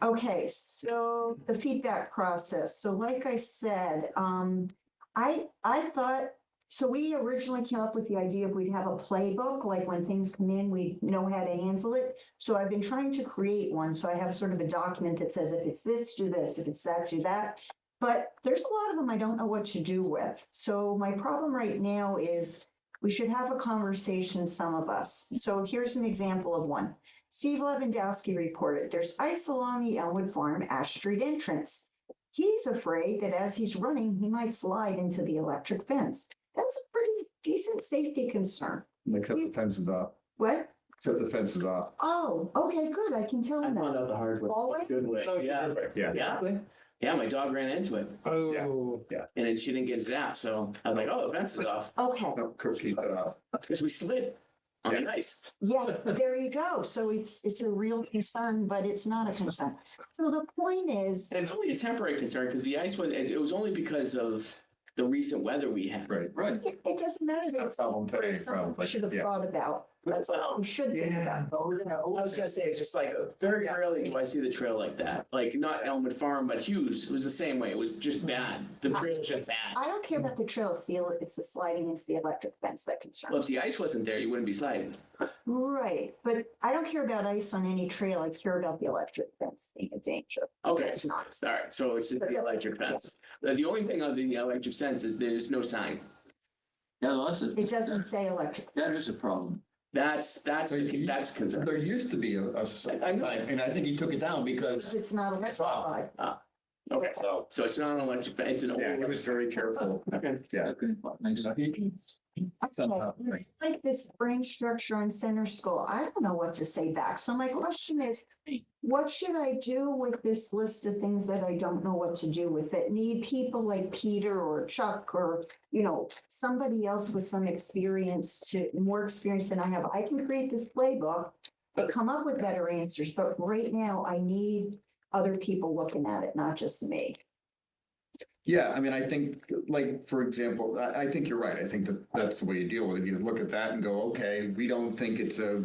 Okay, so the feedback process. So like I said, I thought, so we originally came up with the idea of we'd have a playbook, like when things come in, we know how to handle it. So I've been trying to create one. So I have sort of a document that says, if it's this, do this, if it's that, do that. But there's a lot of them I don't know what to do with. So my problem right now is we should have a conversation, some of us. So here's an example of one. Steve Lewandowski reported there's ice along the Elmwood Farm Ash Street entrance. He's afraid that as he's running, he might slide into the electric fence. That's a pretty decent safety concern. Except the fence is off. What? Except the fence is off. Oh, okay, good. I can tell I him found that. out the hard way. Always? Good way, yeah. Yeah. Yeah, yeah, my dog ran into it Oh, and then she didn't get zapped, so I was like, oh, the fence is off, Okay, No, cookie cut off. because we slid on the ice. yeah, there you go. So it's a real concern, but it's not a concern. So the point is, And it's only a temporary concern, because the ice was, it was only because of the recent weather we had. Right. Right. it doesn't matter that Not a it's problem today, something we probably, should have yeah. thought about. That's what we should think about. I was gonna say, it's just like, very rarely do I see the trail like that, like not Elmwood Farm, but Hughes, it was the same way, it was just bad, the trail was just bad. I don't care about the trail, it's the sliding into the electric fence that concerns. Well, if the ice wasn't there, you wouldn't be sliding. Right, but I don't care about ice on any trail, I care about the electric fence being a danger. Okay, It's not. all right, so it's the electric fence. The only thing other than the electric fence is there's no sign. Yeah, that's It doesn't say electric. that is a problem. That's concern. There used to be a sign, and I think he took it down because. It's not electrified. Okay, so it's not an electric, it's an Yeah, he old. was very careful. Okay. Yeah. Okay, nice. Okay, it's like this frame structure on center school. I don't know what to say back. So my question is, what should I do with this list of things that I don't know what to do with that need people like Peter or Chuck or, somebody else with some more experience than I have? I can create this playbook and come up with better answers, but right now I need other people looking at it, not just me. Yeah, I mean, I think, like, for example, I think you're right. I think that's the way you deal with it. You look at that and go, okay, we don't think it's a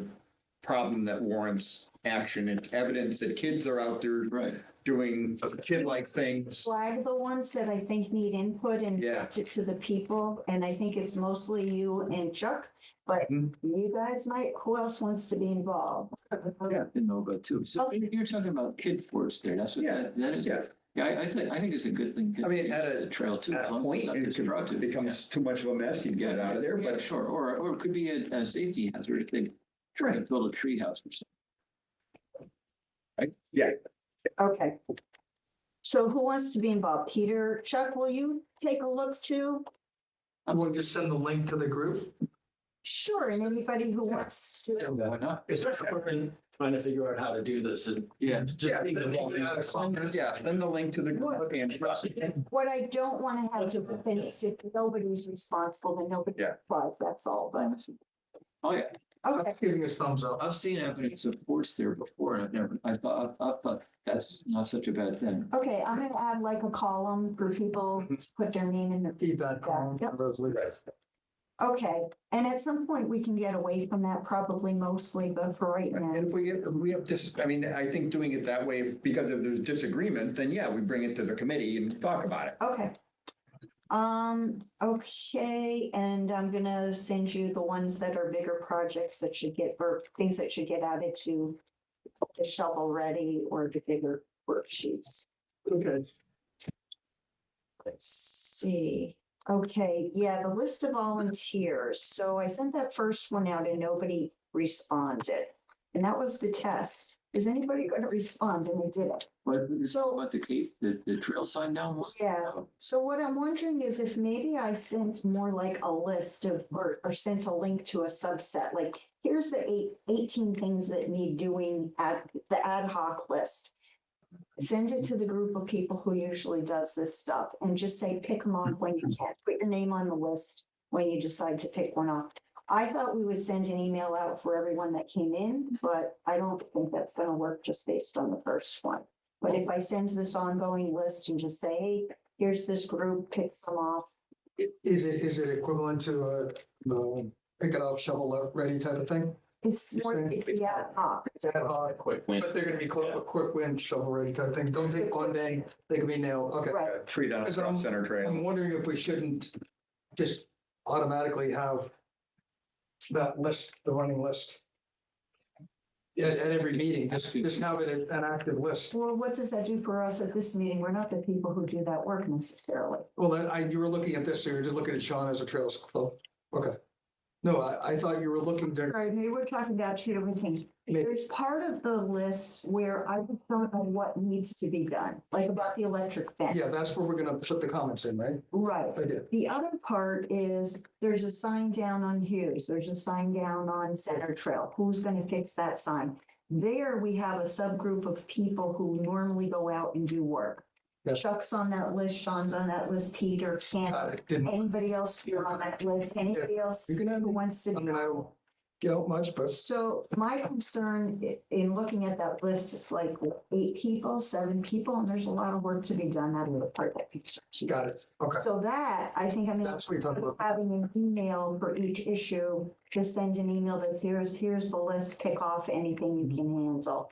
problem that warrants action. It's evidence that kids are out there Right. doing kid-like things. Flag the ones that I think need input and Yeah. send it to the people. And I think it's mostly you and Chuck, but Mhm. you guys might, who else wants to be involved? Yeah, didn't know about too. So Okay. you're talking about Kid Force there. That's what Yeah, that is. yeah. Yeah, I think it's a good thing. I mean, at The trail too. At as a long as point, it's not it destructive. becomes too much of a mess. You can get it out of there, Yeah, but sure, or it could be a safety hazard if they try to build a tree house or something. Okay. So who wants to be involved? Peter, Chuck, will you take a look too? I'm going to just send the link to the group. Sure, and anybody who wants to. Why not? Especially if we're trying to figure out how to do this and Yeah. just being the. yeah, send the link to the group and What I don't want to have to happen is if nobody's responsible, then nobody Yeah. applies, that's all, but, Oh, yeah. okay. Giving us thumbs up. I've seen evidence of force there before and I thought that's not such a bad thing. Okay, I'm gonna add like a column for people to put their name in the. Feedback column. Yep. Rosalie. Okay, and at some point we can get away from that, probably mostly, but for right now. And if we have this, I mean, I think doing it that way, because if there's disagreement, then yeah, we bring it to the committee and talk about it. Okay. Okay, and I'm gonna send you the ones that are bigger projects that should get, or things that should get added to the shovel ready or the bigger worksheets. Okay. Let's see. Okay, yeah, the list of volunteers. So I sent that first one out and nobody responded. And that was the test. Is anybody going to respond? And they didn't. But So- what the cave, the trail sign down was? Yeah. So what I'm wondering is if maybe I sent more like a list of, or sent a link to a subset, like here's the 18 things that need doing at the ad hoc list. Send it to the group of people who usually does this stuff and just say, pick them off when you can. Put your name on the list when you decide to pick one off. I thought we would send an email out for everyone that came in, but I don't think that's gonna work just based on the first one. But if I send this ongoing list and just say, hey, here's this group, pick some off. Is it equivalent to a pick it up, shovel up, ready type of thing? It's more, it's the ad hoc. It's ad hoc, Quick win. but they're gonna be a quick win, shovel ready type thing. Don't take one day, they can be nailed. Okay. Right. Tree down across Center Trail. I'm wondering if we shouldn't just automatically have that list, the running list. At every meeting, just have it an active list. Well, what does that do for us at this meeting? We're not the people who do that work necessarily. Well, then you were looking at this, so you're just looking at Sean as a trails club. Okay. No, I thought you were looking there. Right, maybe we're talking about two different things. Maybe. There's part of the list where I just don't know what needs to be done, like about the electric fence. Yeah, that's where we're gonna put the comments in, right? Right. I did. The other part is there's a sign down on Hughes, there's a sign down on Center Trail. Who's gonna fix that sign? There, we have a subgroup of people who normally go out and do work. Yes. Chuck's on that list, Sean's on that list, Peter, Ken, Got it. Didn't, anybody else you're on that list, anybody else you can have, who wants to. I mean, I don't get out much, but So my concern in looking at that list is like 8 people, 7 people, and there's a lot of work to be done. That's the part that concerns me. got it. Okay. So that, I think I'm That's what you're talking about. having an email for each issue, just send an email that here's the list, pick off anything you can handle.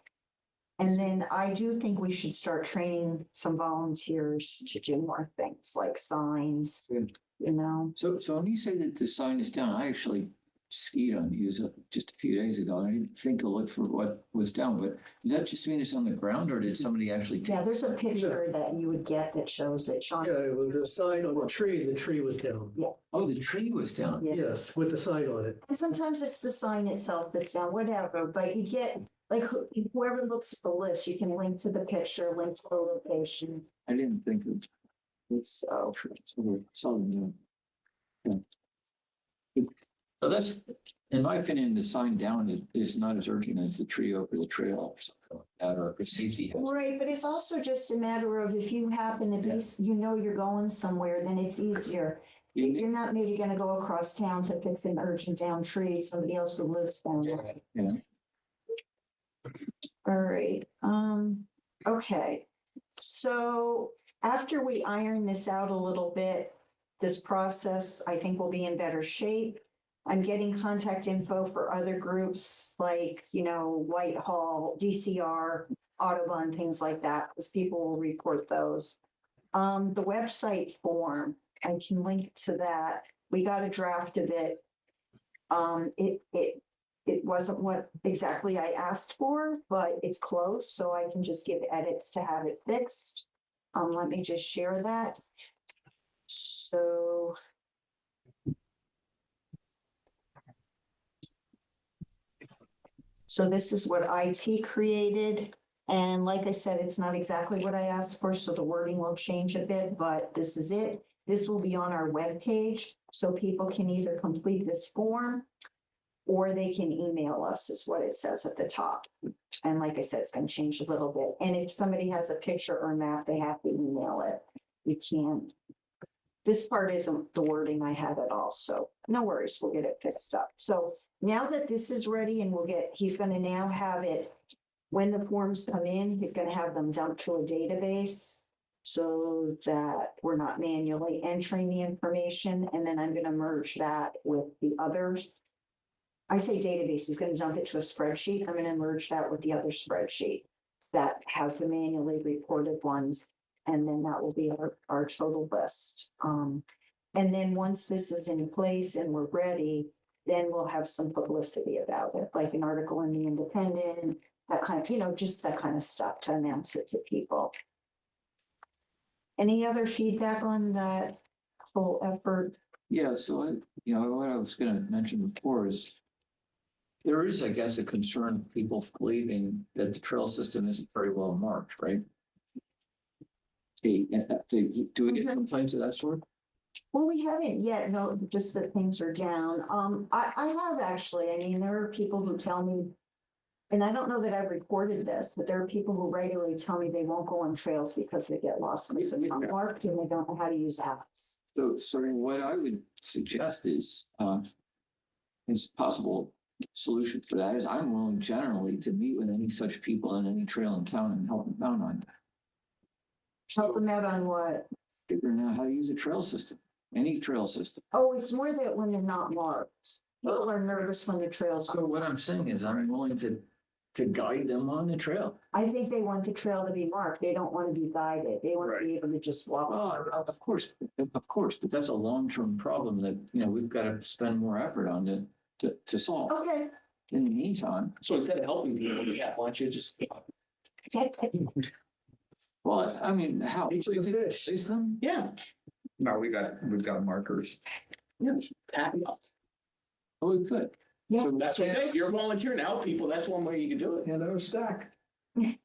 And then I do think we should start training some volunteers to do more things like signs, Good. you know. So when you say that the sign is down, I actually skied on Hughes just a few days ago. I didn't think to look for what was down, but does that just mean it's on the ground or did somebody actually take? Yeah, there's a picture that you would get that shows it, Sean. Yeah, it was a sign on the tree was down. Oh, the tree was down. Yeah. Yes, with the sign on it. And sometimes it's the sign itself that's down, whatever, but you get, like, whoever looks at the list, you can link to the picture, link to the location. I didn't think that. It's, something new. Yeah. So that's, in my opinion, the sign down is not as urgent as the tree over the trail or something like that, or a safety. hazard. Right, but it's also just a matter of if you happen to be, you know, you're going somewhere, then it's easier. You need- You're not maybe gonna go across town to fix an urgent down tree, somebody else who lives down there. Yeah. All right, okay. So after we iron this out a little bit, this process, I think, will be in better shape. I'm getting contact info for other groups like, you know, Whitehall, DCR, Audubon, things like that, because people will report those. The website form, I can link to that. We got a draft of it. It wasn't what exactly I asked for, but it's close, so I can just give edits to have it fixed. Let me just share that. So. So this is what IT created. And like I said, it's not exactly what I asked for, so the wording will change a bit, but this is it. This will be on our webpage, so people can either complete this form or they can email us, is what it says at the top. And like I said, it's going to change a little bit. And if somebody has a picture or map, they have to email it. You can't. This part isn't the wording I have at all, so no worries, we'll get it fixed up. So now that this is ready and he's going to now have it, when the forms come in, he's going to have them dumped to a database so that we're not manually entering the information. And then I'm going to merge that with the others. I say database, he's going to dump it to a spreadsheet. I'm going to merge that with the other spreadsheet that has the manually reported ones. And then that will be our total list. And then once this is in place and we're ready, then we'll have some publicity about it, like an article in the Independent, that kind of, you know, just that kind of stuff to announce it to people. Any other feedback on that whole effort? Yeah, so what I was gonna mention before is there is, I guess, a concern of people believing that the trail system isn't very well marked, right? Do we get complaints of that sort? Well, we haven't yet, no, just that things are down. I have actually, I mean, there are people who tell me, and I don't know that I've recorded this, but there are people who regularly tell me they won't go on trails because they get lost and they're not marked and they don't know how to use apps. So what I would suggest is possible solution for that is I'm willing generally to meet with any such people in any trail in town and help them out on Help them out on what? figuring out how to use a trail system, any trail system. Oh, it's more that when they're not marked. People are nervous when the trails. So what I'm saying is I'm willing to guide them on the trail. I think they want the trail to be marked. They don't want to be guided. They want to be able to just walk. Well, of course, but that's a long-term problem that, we've got to spend more effort on to solve. Okay. In the meantime, So instead of helping people, why don't you just well, I mean, how? Teach the fish. Chase them? yeah. No, we've got markers. Pack it up. Oh, we could. Yeah. So that's what I'm saying. You're volunteering to help people. That's one way you can do it. Hand out a stack.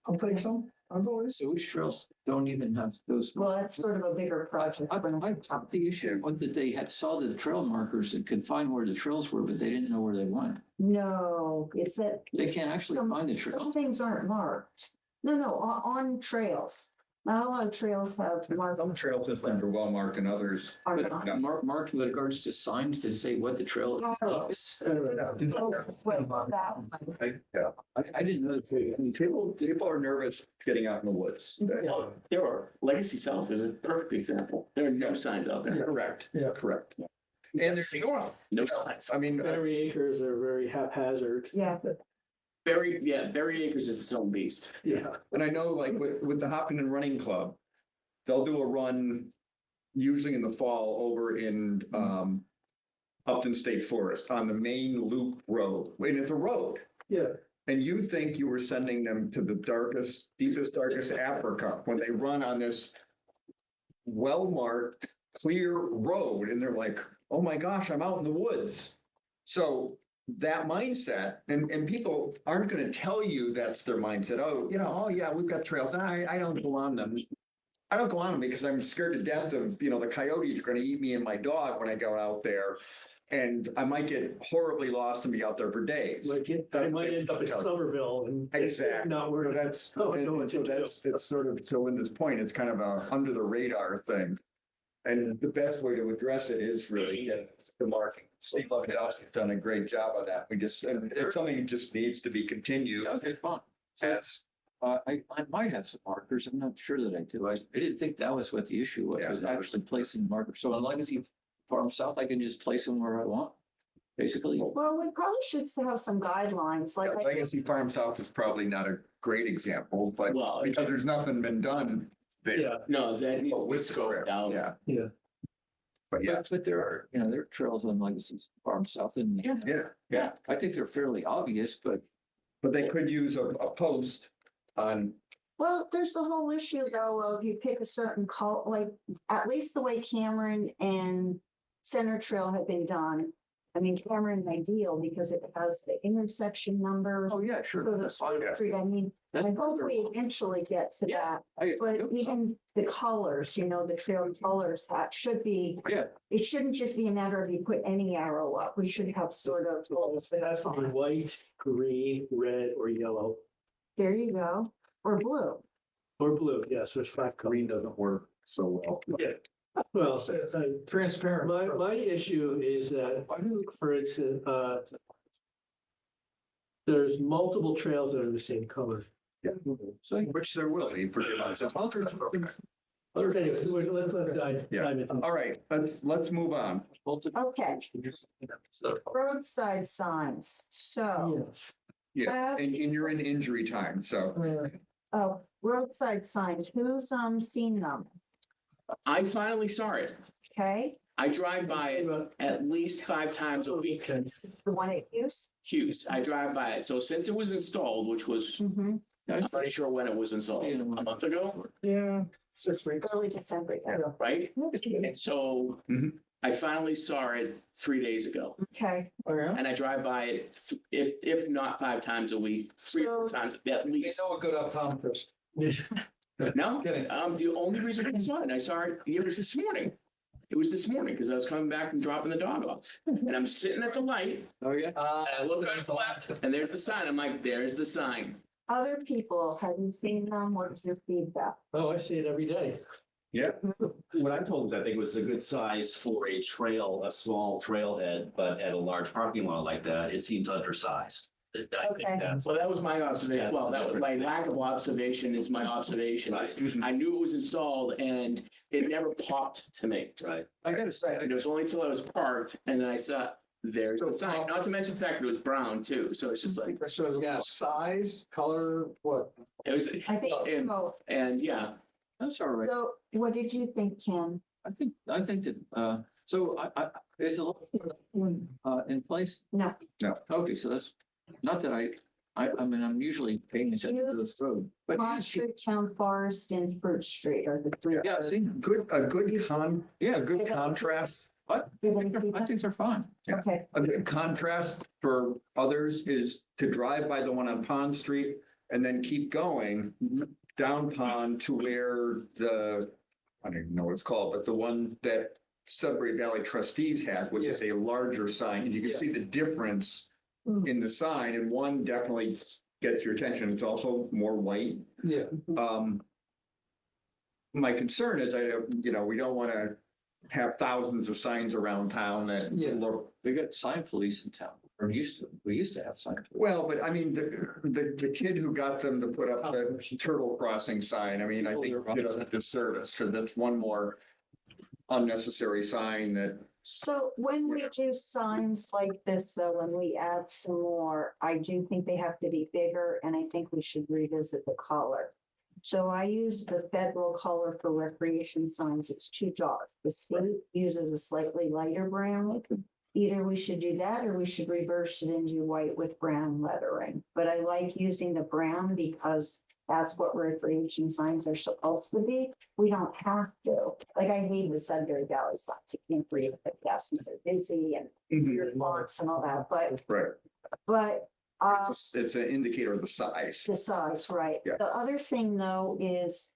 I'll take some. I'll go with. So which trails don't even have those? Well, that's sort of a bigger project. I thought the issue was that they saw the trail markers and could find where the trails were, but they didn't know where they went. No, it's that. They can't actually find the Some trail. things aren't marked. No, on trails. Not a lot of trails have marked. Some trail systems are well marked and others. Are But not. marked with regards to signs to say what the trail is. Oh, it's way above that one. I didn't know. People are nervous getting out in the woods. Well, there are Legacy South is a perfect example. There are no signs out there. Correct. Yeah. Correct. And there's No signs. I mean, Berry acres are very haphazard. Yeah, Berry Acres is its own beast. Yeah. and I know like with the Hopkinton Running Club, they'll do a run usually in the fall over in Upton State Forest on the main loop road, and it's a road. Yeah. And you think you were sending them to the darkest, deepest, darkest Africa when they run on this well-marked, clear road, and they're like, oh my gosh, I'm out in the woods. So that mindset, and people aren't gonna tell you that's their mindset. Oh, oh yeah, we've got trails. I don't go on them. I don't go on them because I'm scared to death of, the coyotes are gonna eat me and my dog when I go out there. And I might get horribly lost and be out there for days. I might end up in Somerville and. Exactly. Not where That's, Oh, no, and so it's sort of, to Linda's point, it's kind of a under the radar thing. And the best way to address it is really get the marking. Steve Levinowski's done a great job on that. And it's something that just needs to be continued Okay, fine. So, as, I might have some markers. I'm not sure that I do. I didn't think that was what the issue was, Yeah. was actually placing markers. So on Legacy Farm South, I can just place them where I want, basically. Well, we probably should have some guidelines, like. Legacy Farm South is probably not a great example, but Well, because there's nothing been done there. Yeah, No, that needs to be With scoped out. Yeah. Yeah. But yeah, But there are, there are trails on Legacy Farm South and. yeah, I think they're fairly obvious, but but they could use a post on, Well, there's the whole issue though of you pick a certain call, like at least the way Cameron and Center Trail have been done. I mean, Cameron ideal because it has the intersection number. oh, yeah, sure. For the That's fine. street, I mean, That's I hope we wonderful. eventually get to Yeah. that, but even the colors, the trail colors, that should be. Yeah. It shouldn't just be a matter of you put any arrow up, we should have sort of. it has to be white, green, red, or yellow, There you go, or blue. or blue. Yes, there's 5 colors. green doesn't work so well. Yeah. Well, Transparent. my issue is that, for instance, there's multiple trails that are the same color. So Which there will be for the amounts of. Anyway, let's let dive Yeah. into. All right, let's move on. Okay. Roadside signs, so, Yes. Yeah, and you're in injury time, so. oh, roadside signs, who's seen them? I finally saw it. Okay, I drive by it at least 5 times a week. this is the one at use. Hughes, I drive by it. So since it was installed, which was, Mm-hmm. I'm not even sure when it was installed, a month ago, Yeah. 6 weeks. Early December, yeah. right? And so Mhm. I finally saw it 3 days ago. Okay, And I drive by it, if not 5 times a week, 3 or 4 So- times at You least. know a good optometrist. No, Kidding. the only reason I saw it, it was this morning. It was this morning because I was coming back from dropping the dog off. And I'm sitting at the light, Oh, yeah. and I look right to the left, and there's the sign. I'm like, there's the sign. other people, have you seen them? What's your feedback? Oh, I see it every day. What I'm told is I think it was a good size for a trail, a small trailhead, but at a large parking lot like that, it seems undersized. I think Okay. that's. So that was my observation. Well, that was my lack of observation is my observation. I knew it was installed and it never popped to me. Right. I gotta say, And it was only till I was parked and then I saw, there's the sign, not to mention the fact that it was brown too. So it's just like, So, yeah, size, color, what? it was, I think, and yeah, that's all right. so what did you think, Ken? I think that, so is the one, in place? No. No. Okay, so that's, not that I mean, I'm usually paying attention to this road, but. Pond Street, Town Forest, and Fruit Street are the three. Yeah, I've seen them. A good contrast, What? I think they're fine. Okay, a good contrast for others is to drive by the one on Pond Street and then keep going down Pond to where I don't even know what it's called, but the one that Sudbury Valley Trustees has, which is a larger sign, and you can see the difference in the sign, and one definitely gets your attention. It's also more white. Yeah. My concern is, we don't want to have thousands of signs around town that look. We got sign police in town, or we used to have sign. police. Well, but I mean, the kid who got them to put up the turtle crossing sign, I mean, I think did us a disservice, because that's one more unnecessary sign that. so when we do signs like this, though, when we add some more, I do think they have to be bigger, and I think we should revisit the color. So I use the federal color for recreation signs. It's too dark. The state uses a slightly lighter brown. either we should do that or we should reverse it and do white with brown lettering. But I like using the brown because that's what recreation signs are supposed to be. We don't have to. Like I hate the Sudbury Valley signs. You can't read it, yes, and they're busy and your fonts and all that, Right. but It's an indicator of the size. the size, right? Yeah. The other thing though is,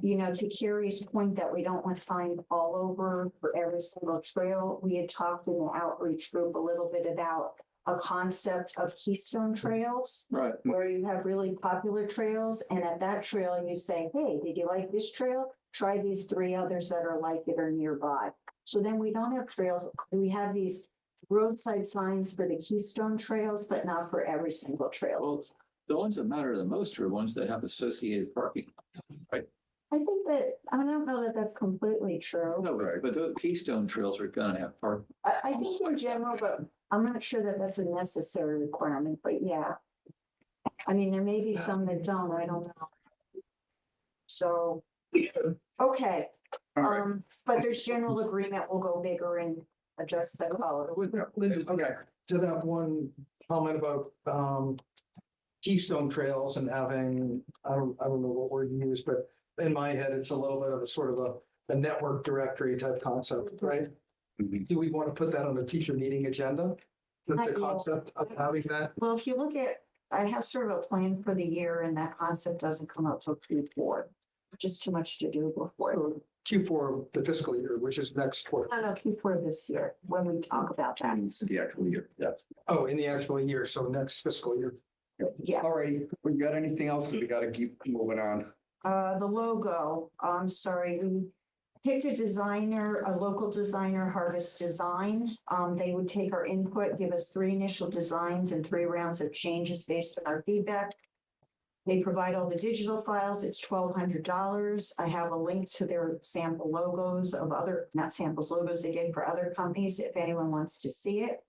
you know, to Carrie's point that we don't want signs all over for every single trail, we had talked in the outreach group a little bit about a concept of keystone trails, Right. where you have really popular trails, and at that trail you say, hey, did you like this trail? Try these 3 others that are like it or nearby. So then we don't have trails, we have these roadside signs for the keystone trails, but not for every single trail. Well, the ones that matter the most are ones that have associated parking. Right? I think that, I don't know that that's completely true. No, but the Keystone trails are gonna have parking. I think in general, but I'm not sure that that's a necessary requirement, but yeah. I mean, there may be some that don't, I don't know. So, okay, All right. but there's general agreement, we'll go bigger and adjust the color. Linda, okay, to that one comment about, Keystone Trails and having, I don't know what word you use, but in my head, it's a little bit of a sort of a network directory type concept, right? Mhm. Do we want to put that on the future meeting agenda? The I do. concept of having that? Well, if you look at, I have sort of a plan for the year and that concept doesn't come out till Q4. Just too much to do before. Q4, the fiscal year, which is next quarter. No, Q4 this year, when we talk about that. It's the actual year. Yeah. Oh, in the actual year, so next fiscal year. Yeah. All righty. We got anything else? We got to keep moving on. The logo, I'm sorry, we picked a designer, a local designer, Harvest Design. They would take our input, give us 3 initial designs and 3 rounds of changes based on our feedback. They provide all the digital files. It's $1,200. I have a link to their sample logos of other, not samples, logos they did for other companies, if anyone wants to see it.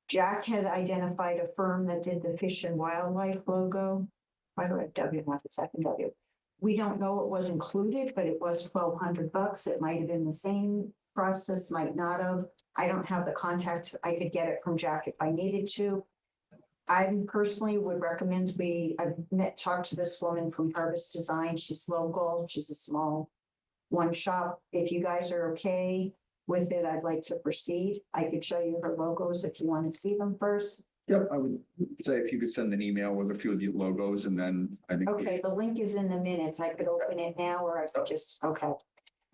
Jack had identified a firm that did the Fish and Wildlife logo. Why do I have W, not the second W? We don't know it was included, but it was $1,200. It might have been the same process, might not have. I don't have the contact. I could get it from Jack if I needed to. I personally would recommend talked to this woman from Harvest Design. She's local. She's a small one shop. If you guys are okay with it, I'd like to proceed. I could show you her logos if you want to see them first. Yep, I would say if you could send an email with a few of the logos and then I think. Okay, the link is in the minutes. I could open it now or I could just, okay.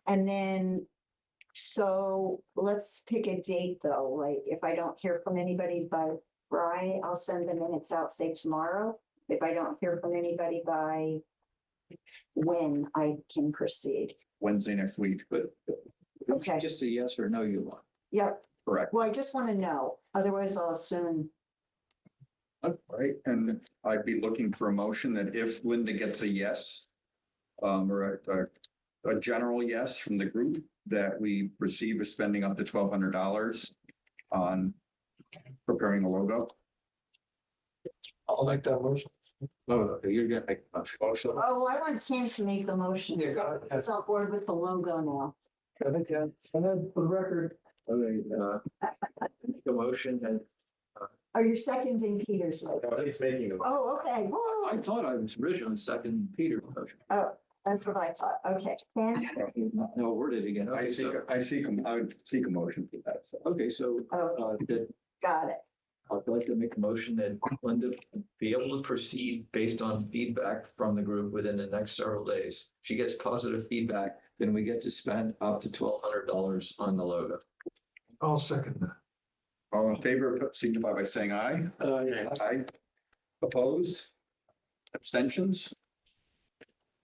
And then, so let's pick a date though, like if I don't hear from anybody by Friday, I'll send the minutes out, say tomorrow. If I don't hear from anybody by when I can proceed. Wednesday next week, but Okay. Just a yes or no you want. Yep, correct. well, I just want to know, otherwise I'll assume, All right, and I'd be looking for a motion that if Linda gets a yes, or a general yes from the group, that we receive a spending up to $1,200 on preparing a logo. I'll make that motion. Oh, okay, you're gonna make a motion. oh, I want Ken to make the motion. Yeah, go ahead. It's on board with the logo now. I think, yeah, and then for the record, Okay, make a motion and Are you seconding Peter's logo? He's making a. Oh, okay, whoa. I thought I was originally second Peter's motion. Oh, that's what I thought. Okay, Ken? No, worded again. I Okay, seek, so- I would seek a motion for that, so. Okay, so, Oh, that got it. I'd like to make a motion that Linda be able to proceed based on feedback from the group within the next several days. If she gets positive feedback, then we get to spend up to $1,200 on the logo. I'll second that. All in favor, signify by saying aye. Aye. Opposed? Abstentions?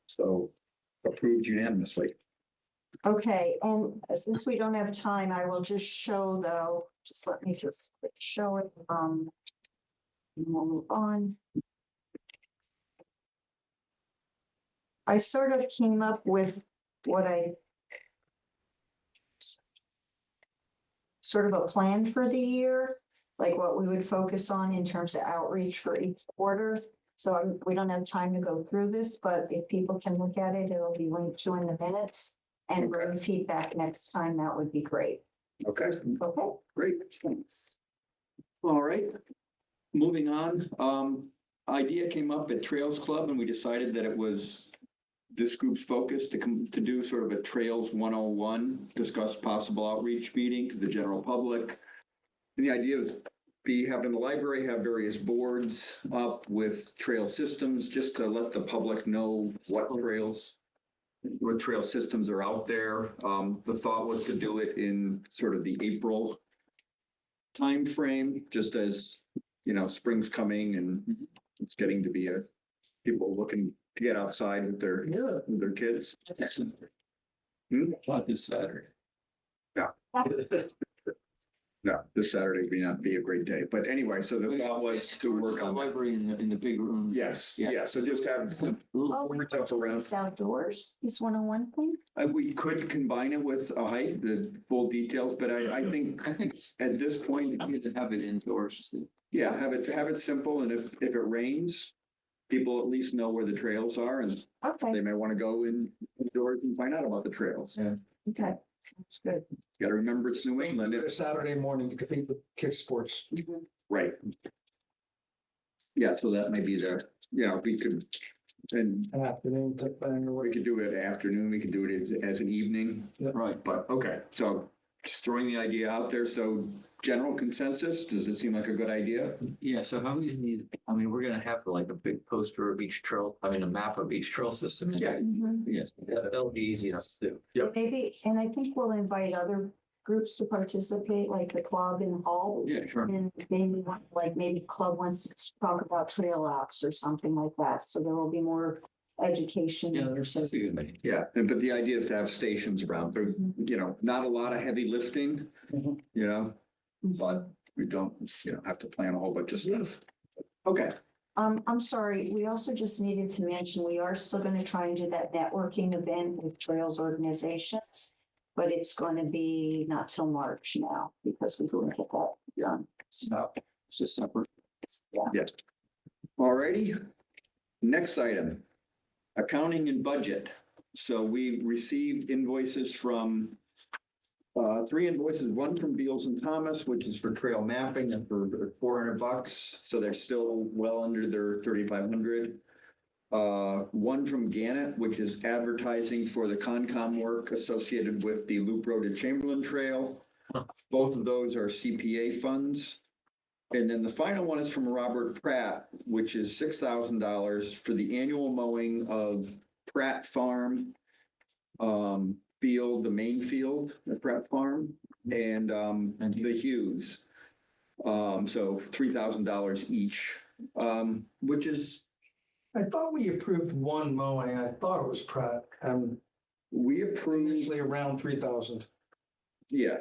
So approved unanimously. Okay, and since we don't have time, I will just show though, just let me just show it, and we'll move on. I sort of came up with what I sort of a plan for the year, like what we would focus on in terms of outreach for each quarter. So we don't have time to go through this, but if people can look at it, it'll be linked to in the minutes and bring feedback next time. That would be great. Okay, Okay, great. thanks. All right. Moving on, idea came up at Trails Club and we decided that it was this group's focus to do sort of a Trails 101, discuss possible outreach meeting to the general public. And the idea is have in the library, have various boards up with trail systems, just to let the public know what trail systems are out there. The thought was to do it in sort of the April timeframe, just as, spring's coming and it's getting to be people looking to get outside with their kids. Not this Saturday. No, this Saturday may not be a great day, but anyway, so the thought was to work on. Library in the big room. Yes, yeah, so just have some Oh, boards up around. It's outdoors, this 101 thing? We could combine it with a hike, the full details, but I think I think it's at this point, good to have it indoors. yeah, have it simple, and if it rains, people at least know where the trails are, and Okay, they may want to go indoors and find out about the trails. Yeah. okay, sounds good. Got to remember it's New England. It's Saturday morning to compete with kick sports. Right. Yeah, so that may be we could, and An afternoon type thing or we what. could do it afternoon, we could do it as an evening, Right. but okay, so just throwing the idea out there. So general consensus, does it seem like a good idea? Yeah, so how easy, we're gonna have like a big poster of each trail, a map of each trail system. Yeah. Mhm. Yes, that'll be easy enough to do. Maybe, and I think we'll invite other groups to participate, like the club in Hull. Yeah, sure. And maybe maybe club wants to talk about trail apps or something like that, so there will be more education. Yeah, that's a good idea. Yeah, but the idea is to have stations around, there, not a lot of heavy lifting, Mhm. but we don't, have to plan a whole bunch of stuff. Okay, I'm sorry, we also just needed to mention, we are still gonna try and do that networking event with trails organizations. But it's gonna be not till March now, because we couldn't get that done. So it's just separate. alrighty. Next item, accounting and budget. So we received invoices from 3 invoices, one from Beals and Thomas, which is for trail mapping and for $400. So they're still well under their 3,500. One from Gannett, which is advertising for the Concom work associated with the Loop Road to Chamberlain Trail. Both of those are CPA funds. And then the final one is from Robert Pratt, which is $6,000 for the annual mowing of Pratt Farm field, the main field at Pratt Farm, and the Hughes. So $3,000 each, which is, I thought we approved one mowing. I thought it was Pratt and we approved, usually around 3,000. yeah,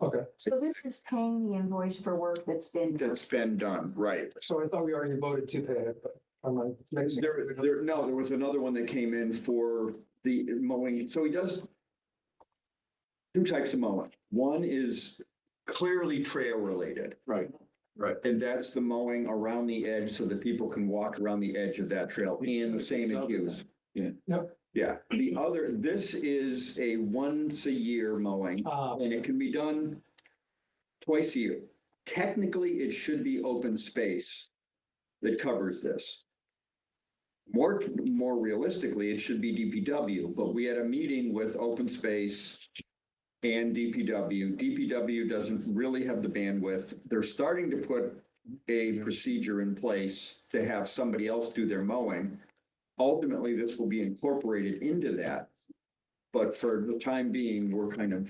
Okay, So this is paying the invoice for work that's been. that's been done, right. so I thought we already voted to pay it, but I'm mixing. There was another one that came in for the mowing. So he does 2 types of mowing. One is clearly trail related. Right. And that's the mowing around the edge so that people can walk around the edge of that trail, and the same in Hughes. Yeah. Yep. Yeah, this is a once a year mowing, and it can be done twice a year. Technically, it should be open space that covers this. More realistically, it should be DPW, but we had a meeting with open space and DPW. DPW doesn't really have the bandwidth. They're starting to put a procedure in place to have somebody else do their mowing. Ultimately, this will be incorporated into that. But for the time being, we're kind of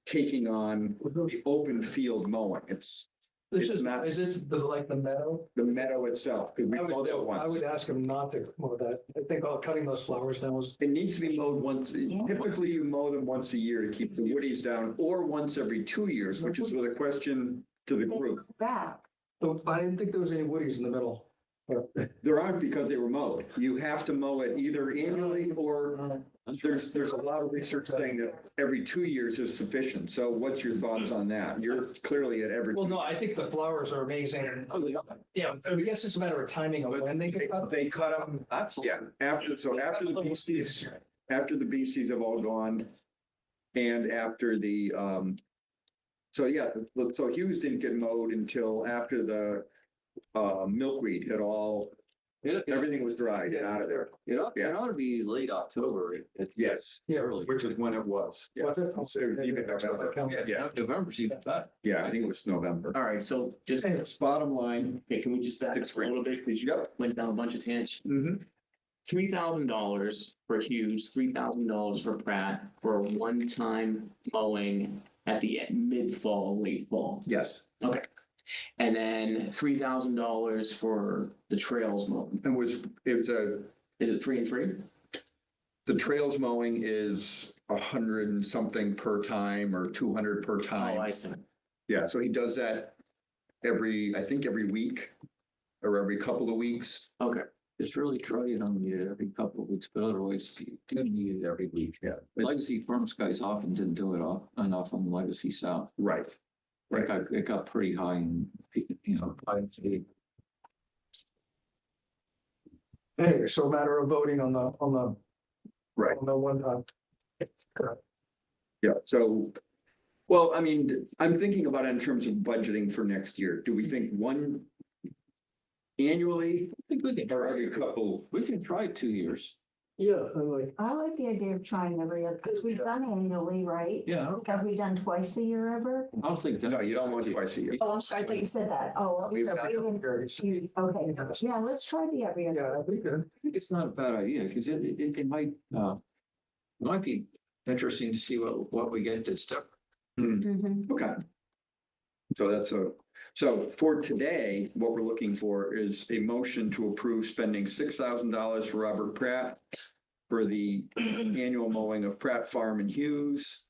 taking on the open field mowing. It's This It's is, not- is this like the meadow? the meadow itself, because we mowed that I once. would ask him not to mow that. I think cutting those flowers down was, It needs to be mowed once, typically you mow them once a year to keep the woodies down, or once every 2 years, which is with a question to the They group. go back. but I didn't think there was any woodies in the middle. There aren't because they were mowed. You have to mow it either annually or there's a lot of research saying that every 2 years is sufficient. So what's your thoughts on that? You're clearly at every. Well, no, I think the flowers are amazing. Yeah, I guess it's a matter of timing of when they get cut. They cut them, yeah, after the beasties have all gone and after the So yeah, so Hughes didn't get mowed until after the milkweed had all, everything was dried and out of there. It ought to be late October. Yes, Yeah. Early. which is when it was. Yeah. Was it? So even November. Yeah, November's even better. yeah, I think it was November. All right, so just, Bottom line. okay, can we just back up a little bit, because you Yep. went down a bunch of tangents. Mm-hmm. $3,000 for Hughes, $3,000 for Pratt for a one-time mowing at the mid-fall, late fall. Yes, Okay. And then $3,000 for the trails mowing. it was Is it 3 and 3? the trails mowing is 100 and something per time or 200 per Oh, time. I see. Yeah, so he does that I think every week or every couple of weeks. Okay. It's really try it on you every couple of weeks, but otherwise you can need it every week. Yeah. Legacy Farms guys often didn't do it enough on Legacy South. Right. It got pretty high in, high speed. Anyway, so a matter of voting on the, Right. on the one time. Yeah, so, well, I mean, I'm thinking about it in terms of budgeting for next year. Do we think one annually I think we can or try, every couple? we can try 2 years. Yeah, I'm like, I like the idea of trying every other, because we've done annually, right? Yeah, Have we done twice a year ever? I don't think that. No, you don't want twice a year. Oh, I'm sorry, I thought you said that. Oh, We've done we didn't- very- okay, yeah, let's try the every other. Yeah, that'd be good. I think it's not a bad idea, because it might be interesting to see what we get this stuff. Mhm. Okay. So for today, what we're looking for is a motion to approve spending $6,000 for Robert Pratt for the annual mowing of Pratt Farm and Hughes,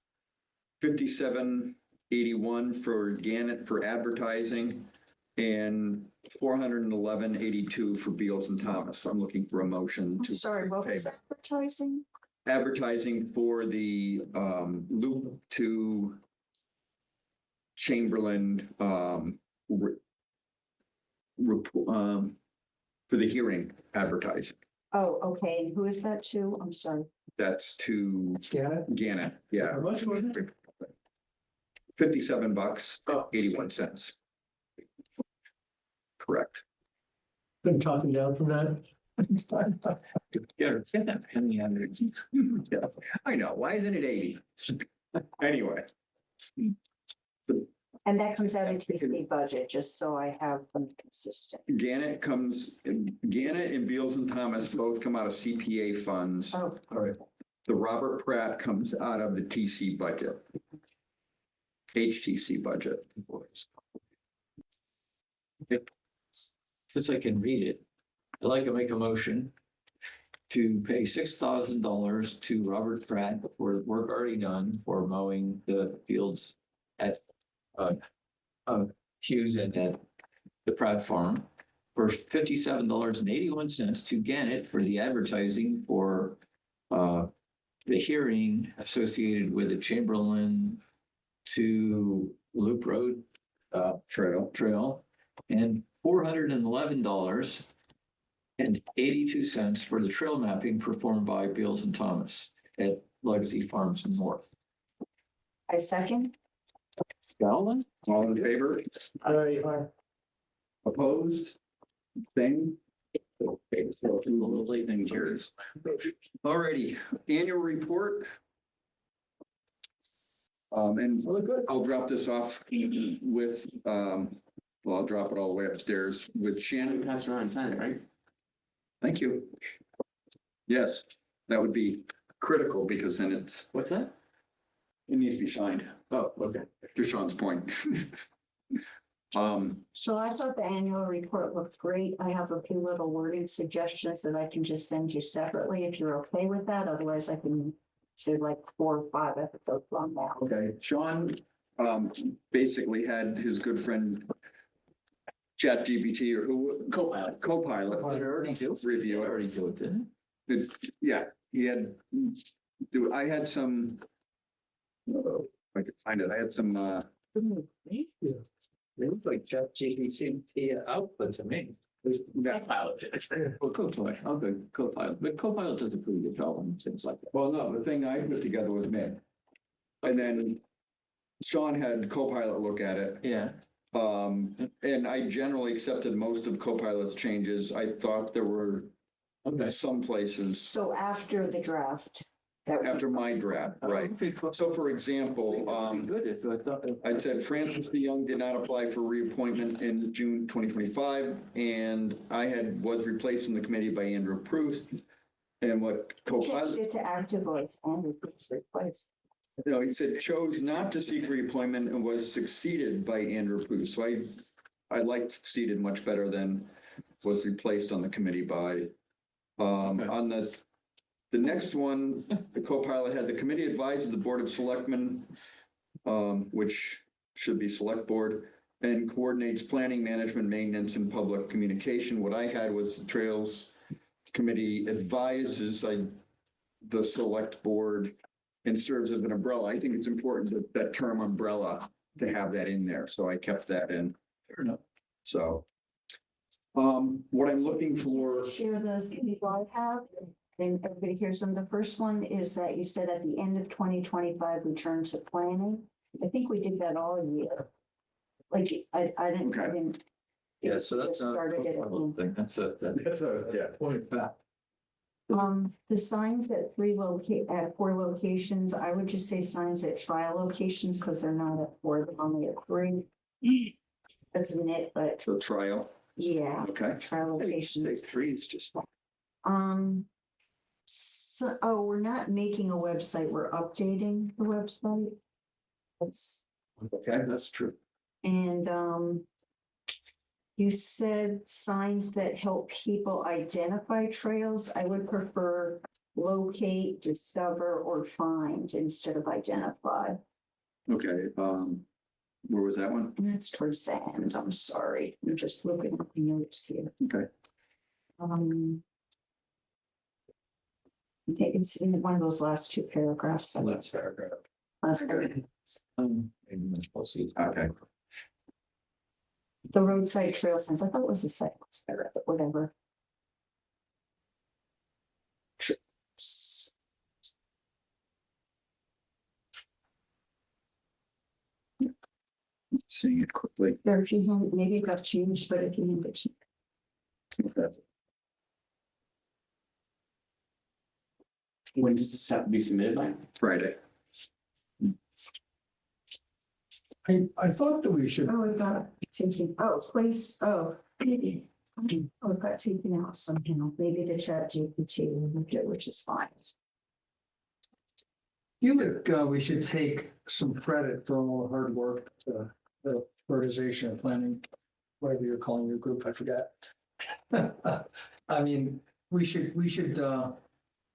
$57.81 for Gannett for advertising, and $411.82 for Beals and Thomas. So I'm looking for a motion I'm to sorry, what was advertising? advertising for the loop to Chamberlain for the hearing advertising. Oh, okay, and who is that to? I'm sorry. That's to Scan it. Gannett, yeah. how much was it? $57.81. Correct. Been talking down from that. Get that penny out of it. Yeah, I know. Why isn't it 80? Anyway. And that comes out of TC budget, just so I have them consistent. Gannett and Beals and Thomas both come out of CPA funds. Oh, All right. The Robert Pratt comes out of the TC budget. HTC budget. Since I can read it, I'd like to make a motion to pay $6,000 to Robert Pratt for work already done for mowing the fields at Hughes and at the Pratt Farm, for $57.81 to Gannett for the advertising for the hearing associated with the Chamberlain to Loop Road Trail, and $411.82 for the trail mapping performed by Beals and Thomas at Legacy Farms North. I second. Scotland, all in favor? Opposed? Thing? Okay, so two little things here. Alrighty, annual report. And I'll drop this off with, well, I'll drop it all the way upstairs with Shannon. Pass it around and sign it, right? Thank you. Yes, that would be critical because then it What's that? needs to be signed. Oh, okay. To Sean's point. So I thought the annual report looked great. I have a few little wording suggestions that I can just send you separately if you're okay with that. Otherwise, I can do like 4 or 5 episodes on that. Okay, Sean, basically had his good friend ChatGPT or who, Copilot. Did it already do it? Review it. Already do it, didn't Yeah, he had, I had some, if I could find it, I had some, It looks like ChatGPT output to me. Copilot. Well, Copilot, okay, Copilot, but Copilot does a pretty good job on things like that. well, no, the thing I put together was mid. And then Sean had Copilot look at it. Yeah. And I generally accepted most of Copilot's changes. I thought there were Okay. some places So after the draft. That would- after my draft, right? So for example, Good, if I thought. I said Francis DeYoung did not apply for reappointment in June 2025, and was replaced in the committee by Andrew Pruth. And what Changed Copilot, it to active voice and replace. he said chose not to seek reappointment and was succeeded by Andrew Pruth. So I liked succeeded much better than was replaced on the committee by. On the next one, the co-pilot had the committee advises the Board of Selectmen, which should be Select Board, and coordinates planning, management, maintenance, and public communication. What I had was the Trails Committee advises the Select Board and serves as an umbrella. I think it's important that term umbrella to have that in there, so I kept that in. Fair enough. So, what I'm looking for. Share the people I have, then everybody hears them. The first one is that you said at the end of 2025, return to planning. I think we did that all year. Like, I didn't. Yeah, so that's Just not. started it at the- Thing. That's a point back. The signs at at 4 locations, I would just say signs at trial locations, because they're not at 4, they're only at 3. That's a nit, but The trial, yeah, okay. trial Say locations. 3 is just fine. So, we're not making a website, we're updating the website. That's, Okay, that's true. and, you said signs that help people identify trails. I would prefer locate, discover, or find instead of identify. Okay, where was that one? And that's towards the end, I'm sorry, I'm just looking at the notes here. Okay. Okay, it's in one of those last 2 paragraphs. Last paragraph. Last paragraph. Maybe we'll see. Okay. The roadside trail signs, I thought it was the second paragraph, but whatever. Seeing it quickly. There, if you, maybe it got changed, but if you need it. Okay. When does this have to be submitted by? Friday. I thought that we should, Oh, it got taken, place, Oh, it got taken out somehow, maybe the chat GPT removed it, which is fine. we should take some credit for all the hard work, the prioritization and planning, whatever you're calling your group, I forget. I mean, we should,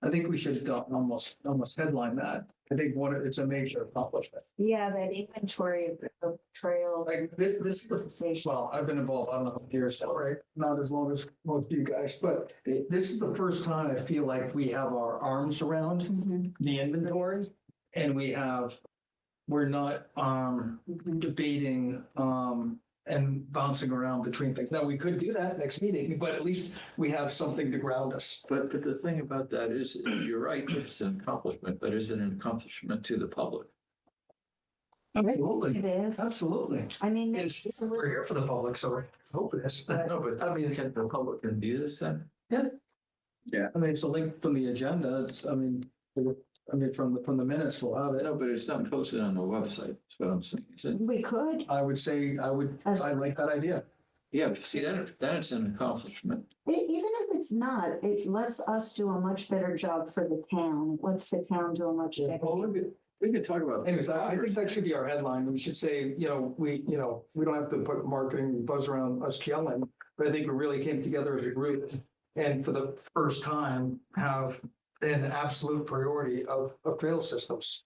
I think we should almost headline that. I think it's a major accomplishment. Yeah, that inventory of trails. Like, this is the, well, I've been involved, I don't know, years now, right? Not as long as most of you guys, but this is the first time I feel like we have our arms around Mhm, the inventory. And we're not debating and bouncing around between things. Now, we could do that next meeting, but at least we have something to ground us. But the thing about that is, you're right, it's an accomplishment, but is it an accomplishment to the public? Absolutely, It is, absolutely. I mean, It's, it's a we're little, here for the public, so I hope it is. No, but I mean, can the public can do this then? I mean, it's a link from the agenda. It's, from the minutes, we'll have it. No, but it's not posted on the website, that's what I'm saying. Is it? we could, I would say, I like that idea. Yeah, see, that is an accomplishment. even if it's not, it lets us do a much better job for the town, it lets the town do a much better. Well, We could talk about. anyways, I think that should be our headline. We should say, we don't have to put marketing buzz around us yelling, but I think we really came together as a group and for the first time have an absolute priority of trail systems.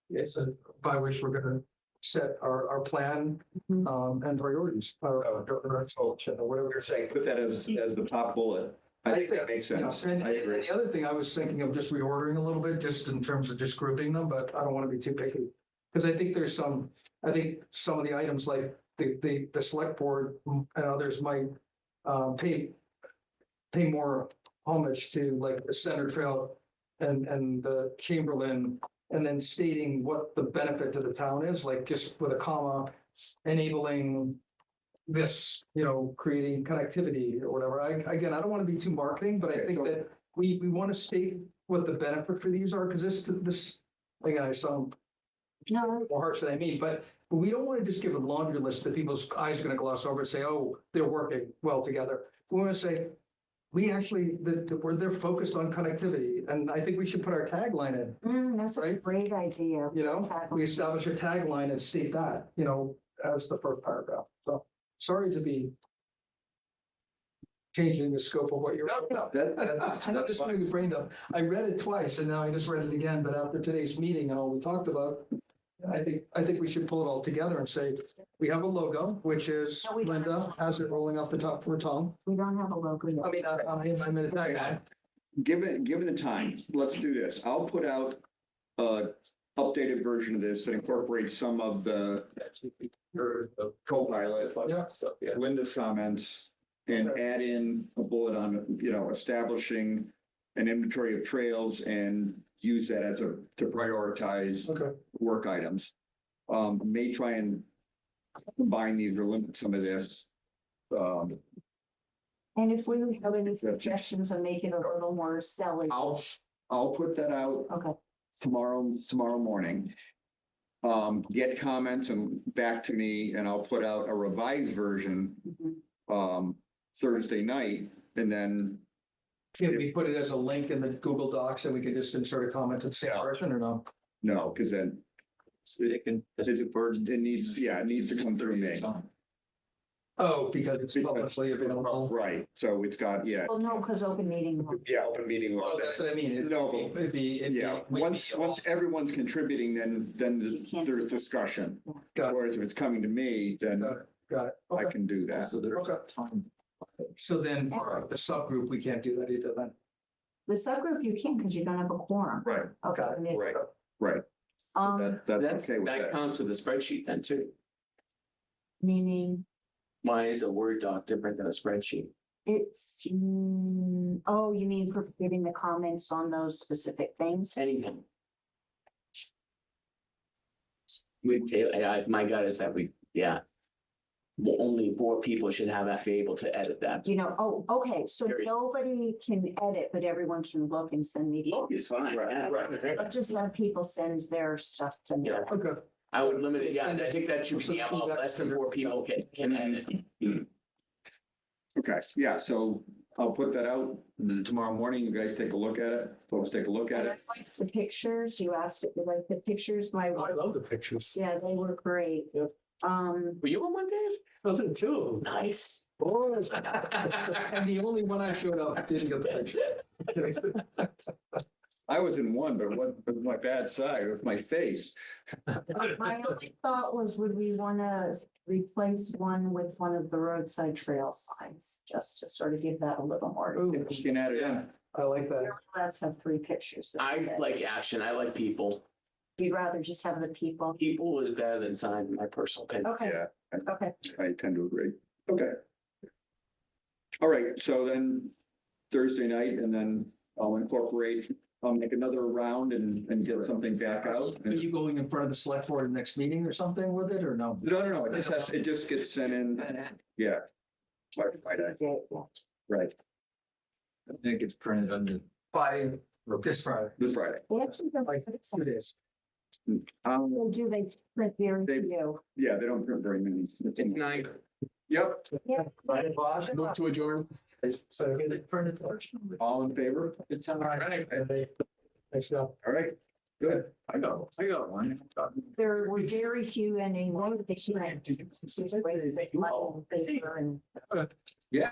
It's by which we're gonna set our plan, and priorities, or whatever you're saying. Put that as the top bullet. I think that makes sense. And I agree. the other thing I was thinking of just reordering a little bit, just in terms of just grouping them, but I don't want to be too picky. Because I think some of the items like the select board and others might pay more homage to like the Center Trail and the Chamberlain and then stating what the benefit to the town is, like just with a comma, enabling this, creating connectivity or whatever. Again, I don't want to be too marketing, but I Okay, think so- that we want to state what the benefit for these are, because this, again, I sound No, more harsh than I mean, but we don't want to just give a laundry list that people's eyes are going to gloss over and say, oh, they're working well together. We want to say, we actually, they're focused on connectivity, and I think we should put our tagline in, that's a Right? great idea. we establish a tagline and state that, as the first paragraph. So, sorry to be changing the scope of what you're. I'm just gonna be brain dump. I read it twice and now I just read it again, but after today's meeting and all we talked about, I think we should pull it all together and say, we have a logo, which is No, we don't. Linda has it rolling off the top of her tongue. We don't have a logo yet. I mean, I'm in a tagline. Given the time, let's do this. I'll put out a updated version of this that incorporates some of the co-pilot, Yeah. Linda's comments, and add in a bullet on, establishing an inventory of trails and use that to prioritize Okay. work items. May try and combine these or limit some of this. And if we have any suggestions on making it a little more selling. I'll put that out Okay, tomorrow morning. Get comments and back to me, and I'll put out a revised version mhm. Thursday night, and then Can we put it as a link in the Google Docs and we can just insert a comment to the same person or no? no, because then it needs to come through me. Oh, because it's publicly available. Right, so it's got, Well, no, because open meeting. law. open meeting law. Oh, that's what I mean. It'd be. Once everyone's contributing, then You can't- there's discussion. Got it. Whereas if it's coming to me, then Got it. I Okay. can do that. Okay. So then for the subgroup, we can't do that either then. The subgroup you can because you don't have a quorum. Right, Okay. right. That's That's, okay with that that. counts with the spreadsheet then too. Meaning Why is a Word doc different than a spreadsheet? it's, oh, you mean for giving the comments on those specific things? Anything. My gut is that only 4 people should be able to edit that. Okay, so Period. nobody can edit, but everyone can look and send me. Look is fine, yeah. But just let people send their stuff to me. Yeah. Okay. I would limit it, yeah, I think that should be, less than 4 people can edit. Okay, yeah, so I'll put that out, and then tomorrow morning, you guys take a look at it, folks take a look at And I it. liked the pictures, you asked if you like the pictures, I love the pictures. yeah, they were great. Yep. Were you on one, Dave? Those are two of them. Nice. And the only one I showed up didn't get the picture. I was in one, but what was my bad side with my face? My only thought was, would we want to replace one with one of the roadside trail signs, just to sort of give that a little more. Ooh, You can add it in. I like that. Let's have 3 pictures. that I say- like action, I like people. We'd rather just have the people. People is better than sign, in my personal opinion. Okay, Yeah, okay. I tend to agree. Okay. All right, so then Thursday night, and then I'll make another round and get something back out. Are you going in front of the select board next meeting or something with it or no? No, it just gets sent in, yeah. By that, Yeah, yeah. right, I think it's printed under. By this Friday. this Friday. They actually don't Like print 2 days. They do, they print very They- few. Yeah, they don't print very many. It's 9. Yep, Yeah. Move to adjourn. So get it printed. all in favor? It's all right. Thanks, Joe. All right, good. I got one. There were very few and in one of the. Yeah.